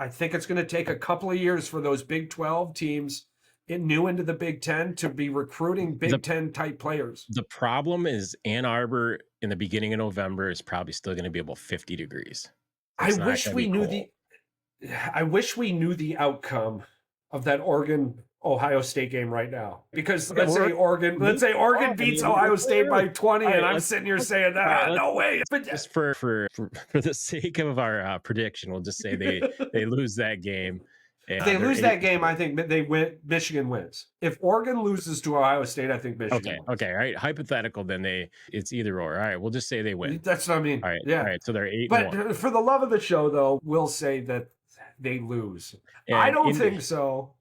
think it's going to take a couple of years for those Big 12 teams new into the Big 10 to be recruiting Big 10 type players. The problem is Ann Arbor in the beginning of November is probably still going to be about 50 degrees. I wish we knew the outcome of that Oregon Ohio State game right now, because let's say Oregon beats Ohio State by 20, and I'm sitting here saying that no way. But just for the sake of our prediction, we'll just say they lose that game. If they lose that game, I think they win. Michigan wins. If Oregon loses to Ohio State, I think Michigan wins. Okay, all right. Hypothetical, then it's either or. All right, we'll just say they win. That's what I mean. All right, yeah. All right, so they're 8-1. But for the love of the show, though, we'll say that they lose. And I don't think so.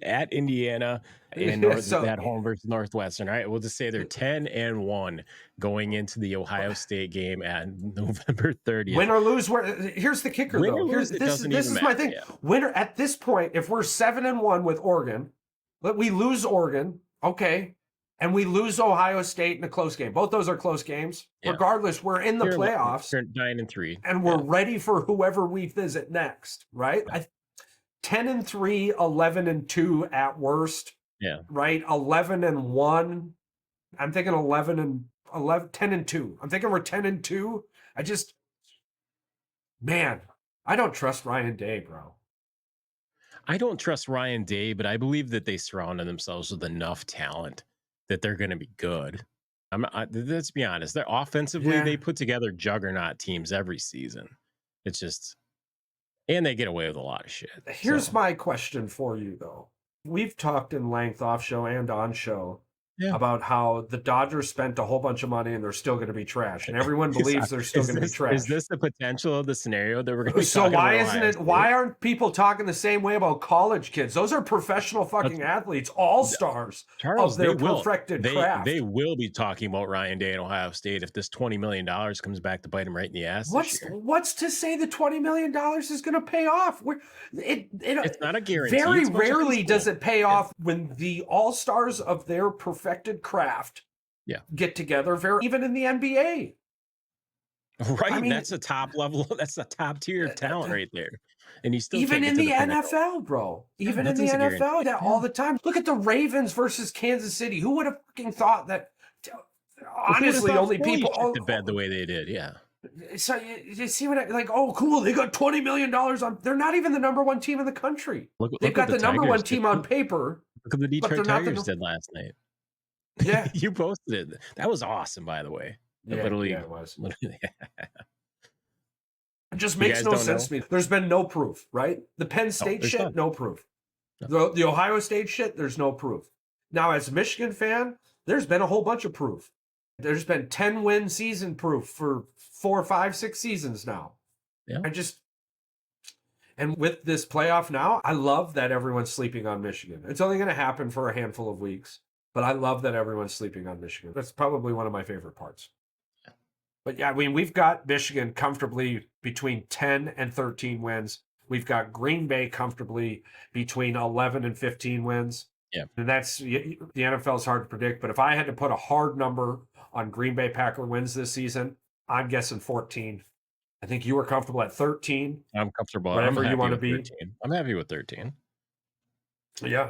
At Indiana and at home versus Northwestern. All right, we'll just say they're 10-1 going into the Ohio State game at November 30th. Win or lose, here's the kicker though. This is my thing. Winner at this point, if we're 7-1 with Oregon, but we lose Oregon, okay, and we lose Ohio State in a close game. Both those are close games. Yeah. Regardless, we're in the playoffs. 9-3, and we're ready for whoever we visit next, right? 10-3, 11-2 at worst. Yeah. Right? 11-1. I'm thinking 10-2. I'm thinking we're 10-2. I don't trust Ryan Day, bro. I don't trust Ryan Day, but I believe that they surrounded themselves with enough talent that they're going to be good. Let's be honest. They're offensively, they put together juggernaut teams every season. It's just... And they get away with a lot of shit. Here's my question for you, though. We've talked in length off show and on show about how the Dodgers spent a whole bunch of money and they're still going to be trash. And everyone believes they're still going to be trash. Is this the potential of the scenario that we're going to be talking about? Why aren't people talking the same way about college kids? Those are professional fucking athletes, all-stars of their perfected craft. They will be talking about Ryan Day and Ohio State if this $20 million comes back to bite them right in the ass. What's to say the $20 million is going to pay off? It's not a guarantee. Very rarely does it pay off when the all-stars of their perfected craft get together, even in the NBA. Right. I mean, that's a top level. That's a top tier of talent right there. And you still even in the NFL, bro. Even in the NFL, all the time. Look at the Ravens versus Kansas City. Who would have fucking thought that? Honestly, only people to bed the way they did. Yeah. So you see what oh, cool. They got $20 million on. They're not even the number one team in the country. They've got the number one team on paper. Look at the Detroit Tigers did last night. Yeah. You posted it. That was awesome, by the way. Literally, it was. It just makes no sense to me. There's been no proof, right? The Penn State shit, no proof. No. The Ohio State shit, there's no proof. Now, as a Michigan fan, there's been a whole bunch of proof. There's been 10-win season proof for 4, 5, 6 seasons now. Yeah. And with this playoff now, I love that everyone's sleeping on Michigan. It's only going to happen for a handful of weeks. But I love that everyone's sleeping on Michigan. That's probably one of my favorite parts. But yeah, I mean, we've got Michigan comfortably between 10 and 13 wins. We've got Green Bay comfortably between 11 and 15 wins. Yeah. And that's the NFL is hard to predict. But if I had to put a hard number on Green Bay Packer wins this season, I'm guessing 14. I think you were comfortable at 13. I'm comfortable. Whatever I'm you want to with be. 13. I'm happy with 13. Yeah.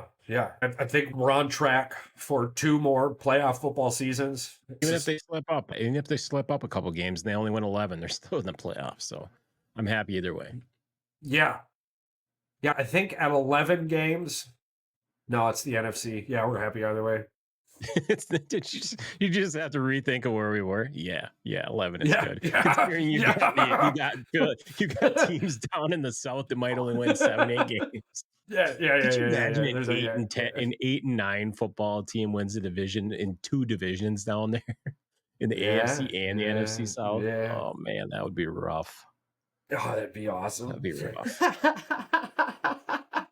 I think we're on track for 2 more playoff football seasons. Even if they slip up a couple games and they only win 11, they're still in the playoffs. So I'm happy either way. Yeah. I think at 11 games, no, it's the NFC. Yeah, we're happy either way. You just have to rethink of where we were. Yeah, 11 is good. Yeah. Considering you got teams down in the South that might only win 7-8 games. Could you imagine an 8 and 9 football team wins a division in 2 divisions down there in the AFC and the NFC South? Yeah. Oh man, that would be rough. Oh, that'd be awesome. That'd be rough.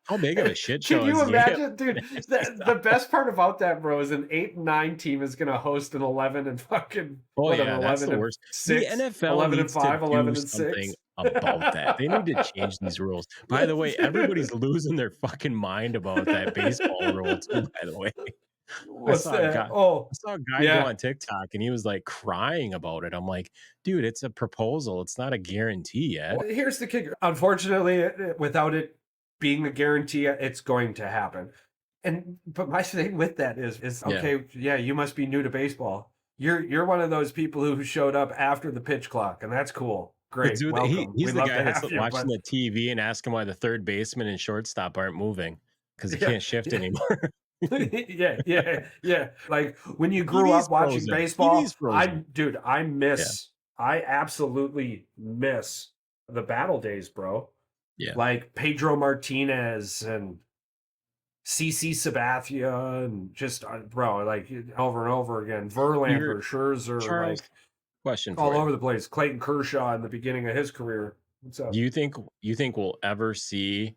How big of a shit show Can you is imagine, dude? The best part about that, bro, is an 8 and 9 team is going to host an 11 and fucking. Oh yeah, that's the worst. 6, the NFL 11 needs and 5, to 11 do and something 6 about that. They need to change these rules. By the way, everybody's losing their fucking mind about that baseball rule too. By the way, What's that? I saw a guy go on TikTok and he was like crying about it. I'm like, dude, it's a proposal. It's not a guarantee yet. Well, here's the kicker. Unfortunately, without it being a guarantee, it's going to happen. But my thing with that is okay. Yeah, you must be new to baseball. You're one of those people who showed up after the pitch clock, and that's cool. Great, Dude, welcome. he's the guy that's you, watching the TV and asking why the third baseman and shortstop aren't moving because he can't shift anymore. yeah. Like when you grew up watching baseball, I absolutely miss the battle days, bro. Yeah. Like Pedro Martinez and CC Sabathia and just, bro, like over and over again. Verlander, Scherzer, Charles, like question all for over the place. Clayton Kershaw in the beginning of his career. What's up? Do you think we'll ever see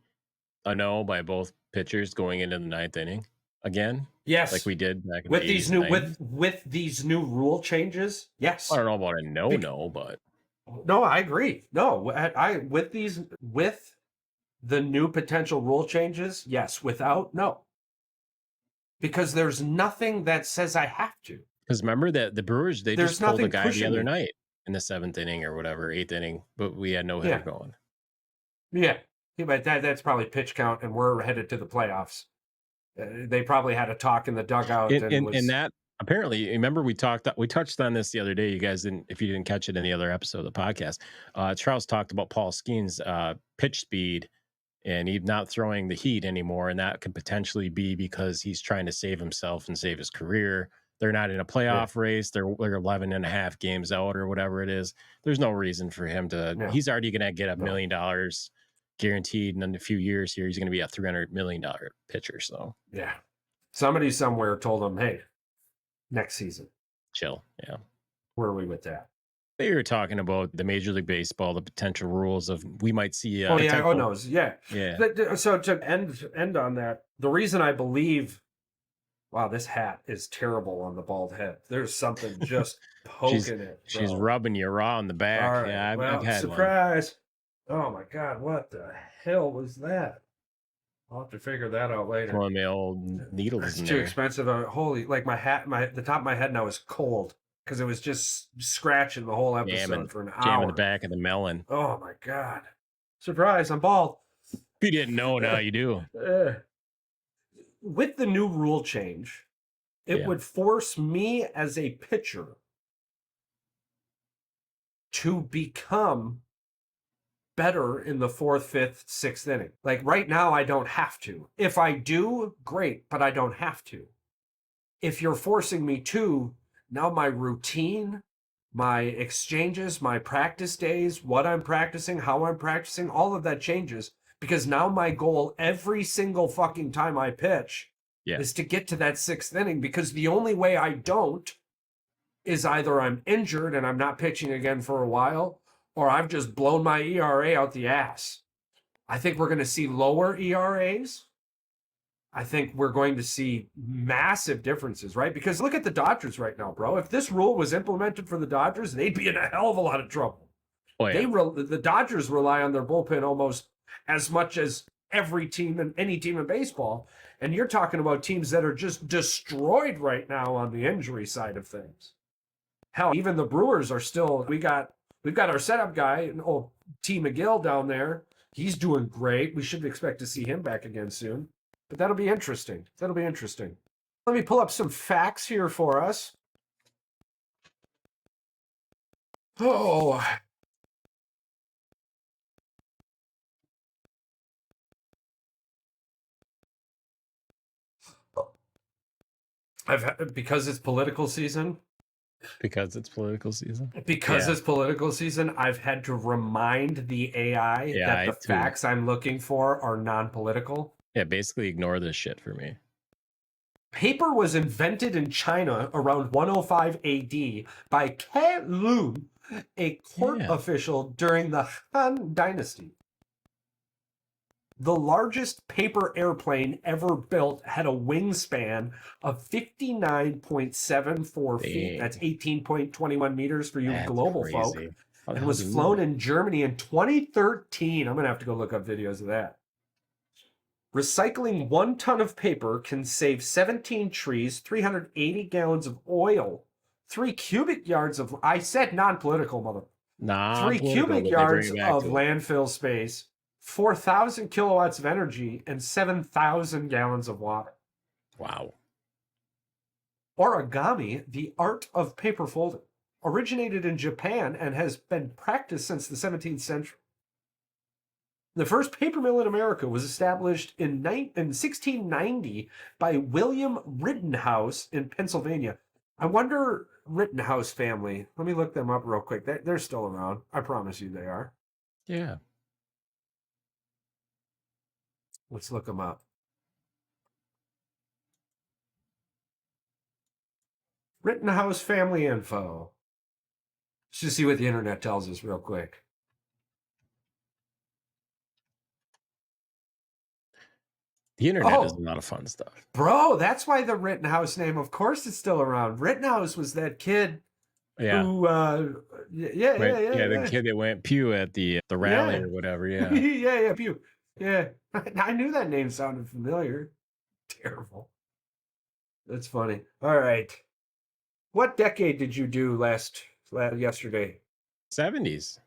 a no by both pitchers going into the 9th inning again? Yes, like we did back in with the these 80s, with these new rule changes. Yes, I don't know about a no, but no, I agree. No, I with the new potential rule changes. Yes, without no, because there's nothing that says I have to. Because remember that the Brewers just pulled a guy the other night in the 7th inning or whatever, 8th inning, but we had no hitter going. Yeah, but that's probably pitch count, and we're headed to the playoffs. They probably had a talk in the dugout, and that apparently. Remember, we touched on this the other day. You guys didn't, if you didn't catch it in the other episode of the podcast. Charles talked about Paul Skeen's pitch speed, and he's not throwing the heat anymore, and that could potentially be because he's trying to save himself and save his career. They're not in a playoff race. They're 11 and a half games out or whatever it is. There's no reason for him to. No. He's already going to get $1 million guaranteed, and in a few years here, he's going to be a $300 million pitcher. So yeah, somebody somewhere told him, "Hey, next season, chill." Yeah, where are we with that? They were talking about the Major League Baseball, the potential rules of we might see. So to end on that, the reason I believe, wow, this hat is terrible on the bald head. There's something just poking it. Bro. She's rubbing you raw in the back. All right. Yeah, I've had surprise. One. Oh my God, what the hell was that? I'll have to figure that out later. One of the old needles. It's in too there. expensive. Holy, like my hat, the top of my head now is cold because it was just scratching the whole episode for an hour. Jamming the back of the melon. Oh my God! Surprise! I'm bald. If you didn't know, now you do. With the new rule change, it would force me as a pitcher to become better in the 4th, 5th, 6th inning. Like right now, I don't have to. If I do, great, but I don't have to. If you're forcing me to, now my routine, my exchanges, my practice days, what I'm practicing, how I'm practicing, all of that changes because now my goal every single fucking time I pitch is to get to that 6th inning because the only way I don't is either I'm injured and I'm not pitching again for a while or I've just blown my ERA out the ass. I think we're going to see lower ERAs. I think we're going to see massive differences, right? Because look at the Dodgers right now, bro. If this rule was implemented for the Dodgers, they'd be in a hell of a lot of trouble. Oh, yeah. The Dodgers rely on their bullpen almost as much as every team and any team in baseball. And you're talking about teams that are just destroyed right now on the injury side of things. Hell, even the Brewers are still. We've got our setup guy, old T. McGill down there. He's doing great. We should expect to see him back again soon. But that'll be interesting. That'll be interesting. Let me pull up some facts here for us. Oh. Because it's political season. Because it's political season. Because it's political season, I've had to remind the AI that the facts I'm looking for are non-political. Yeah, basically ignore this shit for me. Paper was invented in China around 105 AD by Caitlyn, a court official during the Han Dynasty. The largest paper airplane ever built had a wingspan of 59.74 feet. That's 18.21 meters for you global folk. And was flown in Germany in 2013. I'm going to have to go look up videos of that. Recycling 1 ton of paper can save 17 trees, 380 gallons of oil, 3 cubic yards of, I said non-political, mother. 3 cubic yards of landfill space, 4,000 kilowatts of energy, and 7,000 gallons of water. Wow. Origami, the art of paper folding, originated in Japan and has been practiced since the 17th century. The first paper mill in America was established in 1690 by William Rittenhouse in Pennsylvania. I wonder, Rittenhouse family, let me look them up real quick. They're still around. I promise you they are. Yeah. Let's look them up. Rittenhouse family info. Let's just see what the internet tells us real quick. The internet does a lot of fun stuff. Bro, that's why the Rittenhouse name, of course, is still around. Rittenhouse was that kid who, the kid that went pew at the rally or whatever, yeah, pew. Yeah, I knew that name sounded familiar. Terrible. That's funny. All right. What decade did you do yesterday? 70s.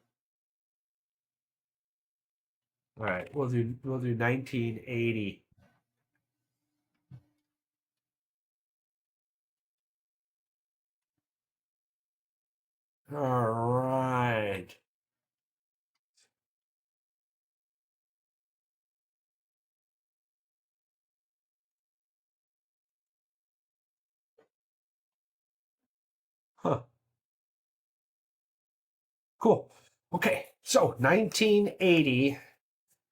All right, we'll do 1980. All right. Huh. Cool. Okay, so 1980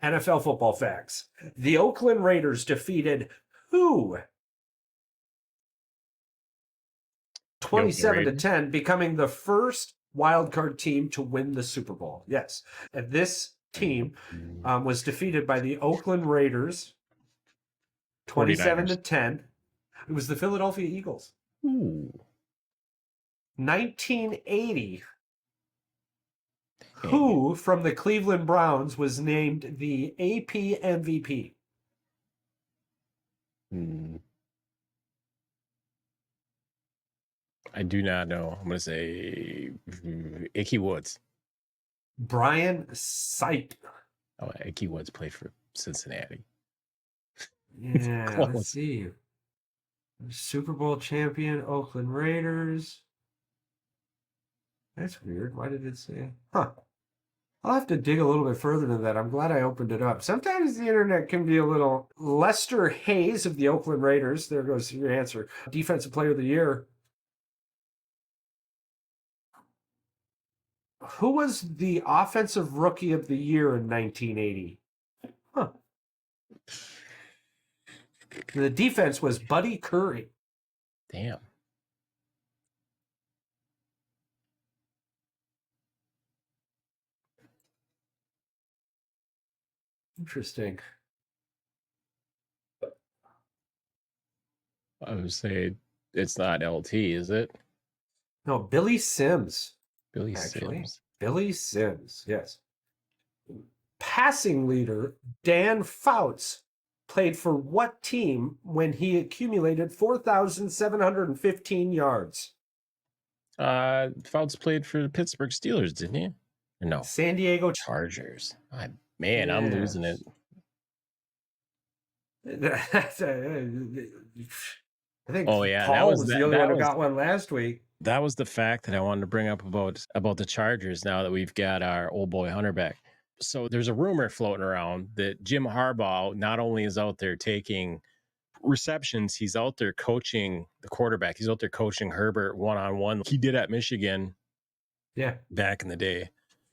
NFL football facts. The Oakland Raiders defeated who? 27-10, becoming the first wildcard team to win the Super Bowl. Yes. And this team was defeated by the Oakland Raiders 27-10. It was the Philadelphia Eagles. Ooh. 1980. Who from the Cleveland Browns was named the AP MVP? I do not know. I'm going to say Icky Woods. Brian Sipe. Oh, Icky Woods played for Cincinnati. Yeah, let's see. Super Bowl champion, Oakland Raiders. That's weird. Why did it say? Huh. I'll have to dig a little bit further than that. I'm glad I opened it up. Sometimes the internet can be a little. Lester Hayes of the Oakland Raiders. There goes your answer. Defensive Player of the Year. Who was the Offensive Rookie of the Year in 1980? Huh. The defense was Buddy Curry. Damn. Interesting. I would say it's not LT, is it? No, Billy Sims. Sims. Billy Sims, yes. passing leader, Dan Fouts, played for what team when he accumulated 4,715 yards? Fouts played for the Pittsburgh Steelers, didn't he? Or no, San Diego. Chargers. Man, I'm losing it. Yes. I think Oh yeah, Paul was the only one who got one last week. That was the fact that I wanted to bring up about the Chargers now that we've got our old boy Hunter back. So there's a rumor floating around that Jim Harbaugh not only is out there taking receptions, he's out there coaching the quarterback. He's out there coaching Herbert one-on-one. He did at Michigan back in the day.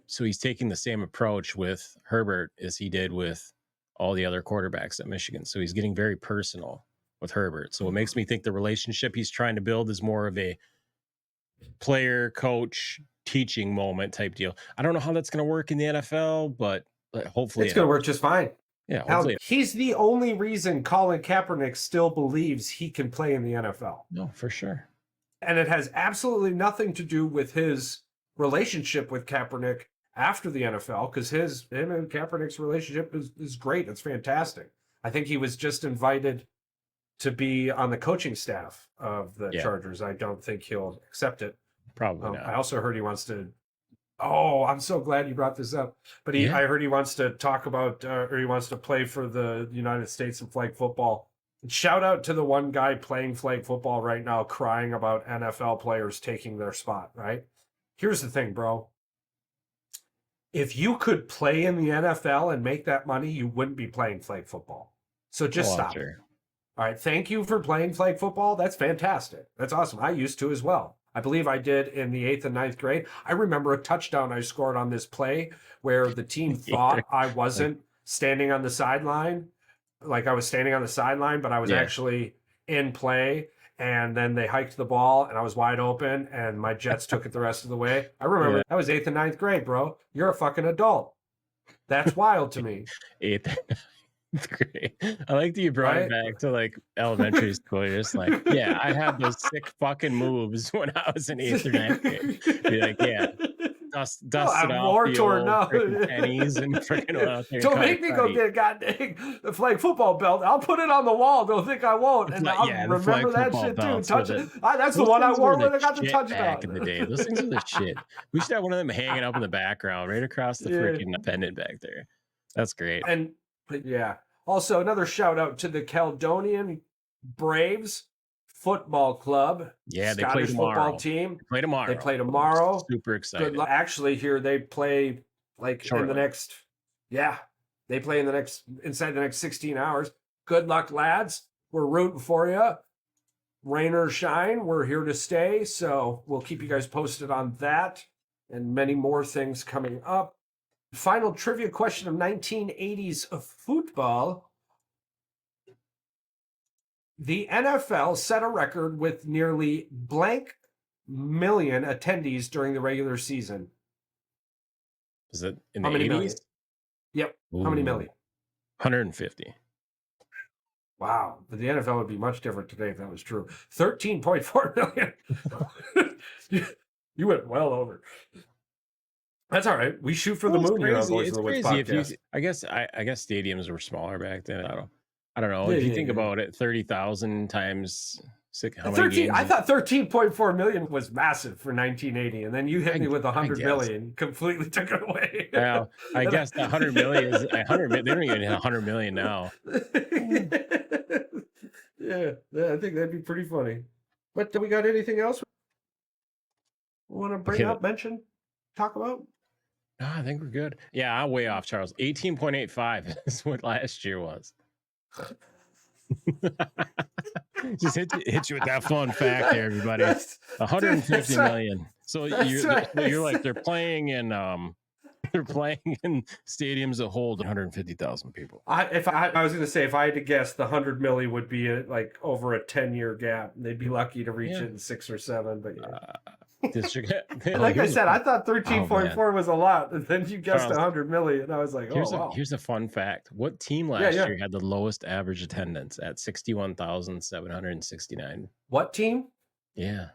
So he's taking the same approach with Herbert as he did with all the other quarterbacks at Michigan. So he's getting very personal with Herbert. So it makes me think the relationship he's trying to build is more of a player, coach, teaching moment type deal. I don't know how that's going to work in the NFL, but hopefully it's going to work just fine. Yeah, now, he's the only reason Colin Kaepernick still believes he can play in the NFL. No, for sure. And it has absolutely nothing to do with his relationship with Kaepernick after the NFL, because him and Kaepernick's relationship is great. It's fantastic. I think he was just invited to be on the coaching staff of the Chargers. I don't think he'll accept it. Probably not. I also heard he wants to. Oh, I'm so glad you brought this up. But I heard he wants to talk about, or he wants to play for the United States in flag football. And shout out to the one guy playing flag football right now, crying about NFL players taking their spot, right? Here's the thing, bro. If you could play in the NFL and make that money, you wouldn't be playing flag football. So just stop. Sure. All right. Thank you for playing flag football. That's fantastic. That's awesome. I used to as well. I believe I did in the 8th and 9th grade. I remember a touchdown I scored on this play where the team thought I wasn't standing on the sideline. Like I was standing on the sideline, but I was actually in play. And then they hiked the ball and I was wide open and my Jets took it the rest of the way. I remember that was 8th and 9th grade, bro. You're a fucking adult. That's wild to me. 8th and 9th grade. I like that you brought it back to like elementary school. You're just like, yeah, I had those sick fucking moves when I was in 8th or 9th grade. You're like, yeah. Dust it off the old pennies and freaking out there. Don't make me go get a goddamn the flag football belt. I'll put it on the wall. Don't think I won't. And I'll remember that shit too. Touch it. That's the one I wore when I got the touchdown. Back in the day, those things are the shit. We should have one of them hanging up in the background, right across the freaking pendant back there. That's great. And also another shout out to the Caledonian Braves Football Club. Yeah, they Scottish play tomorrow. Football team. They play tomorrow. Super excited. Good luck. Actually, here they play in the next. Yeah, they play inside the next 16 hours. Good luck, lads. We're rooting for you. Rain or shine, we're here to stay. So we'll keep you guys posted on that and many more things coming up. Final trivia question of 1980s of football. The NFL set a record with nearly blank million attendees during the regular season. Is it in the 80s? Million? Yep. Ooh. How many million? 150. Wow. But the NFL would be much different today if that was true. 13.4 million. You went well over. That's all right. We shoot for the moon here on Voice of the Woods podcast. I guess stadiums were smaller back then. I don't know. If you think about it, 30,000 times how many games? I thought 13.4 million was massive for 1980, and then you hit me with 100 million, completely took it away. Well, I guess the 100 million is 100. They don't even hit 100 million now. Yeah, I think that'd be pretty funny. But do we got anything else we want to bring up, mention, talk about? No, I think we're good. Yeah, I'm way off, Charles. 18.85 is what last year was. Just hit you with that fun fact there, everybody. 150 million. So you're like they're playing in stadiums that hold 150,000 people. I was going to say, if I had to guess, the 100 million would be like over a 10-year gap. They'd be lucky to reach it in 6 or 7. But like I said, I thought 13.4 was a lot, and then you guessed 100 million. I was like, here's a fun fact. What team last year had the lowest average attendance at 61,769? What team? Yeah.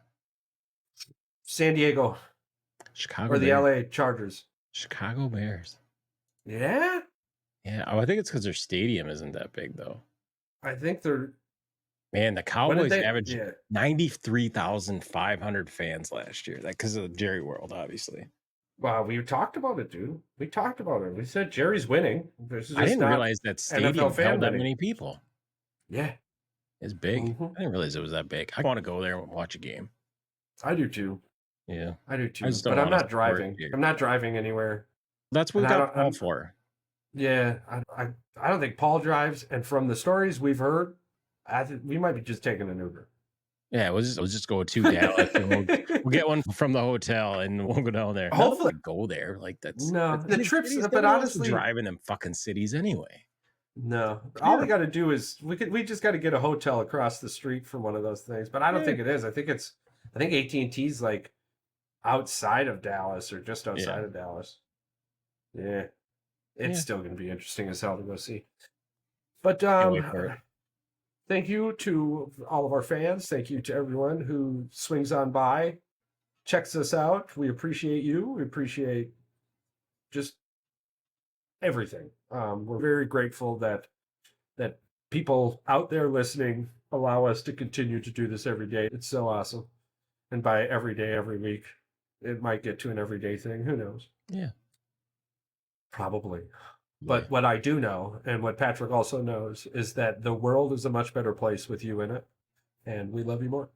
San Diego. Chicago or the Bears. LA Chargers. Chicago Bears. Yeah? Yeah, I think it's because their stadium isn't that big though. I think they're. Man, the What did Cowboys they? averaged Yeah. 93,500 fans last year. That because of Jerry World, obviously. Wow, we talked about it, dude. We talked about it. We said Jerry's winning. This is I just didn't not realize that NFL stadium fan held that winning. many people. Yeah. It's big. hmm I didn't realize it was that big. I want to go there and watch a game. I do too. Yeah, I do I too. just don't But I'm want to not support driving. here. I'm not driving anywhere. That's what And we I got don't. Paul for. Yeah. I don't think Paul drives. And from the stories we've heard, we might be just taking an Uber. Yeah, we'll just go to Dallas and we'll get one from the hotel and we'll go down there. Not Hopefully, to go there. Like that's no. The big trips, cities. but Nobody wants to honestly, drive in them fucking cities anyway. no. All we Terrible. got to do is we just got to get a hotel across the street from one of those things. But I don't Yeah. think it is. I think AT&T's like outside of Dallas or just outside Yeah. of Dallas. Yeah. It's Yeah. still going to be interesting as hell to go see. But Can't wait for it. thank you to all of our fans. Thank you to everyone who swings on by, checks us out. We appreciate you. We appreciate just everything. We're very grateful that people out there listening allow us to continue to do this every day. It's so awesome. And by every day, every week, it might get to an everyday thing. Who knows? Yeah. Probably. Yeah. But what I do know, and what Patrick also knows, is that the world is a much better place with you in it. And we love you more.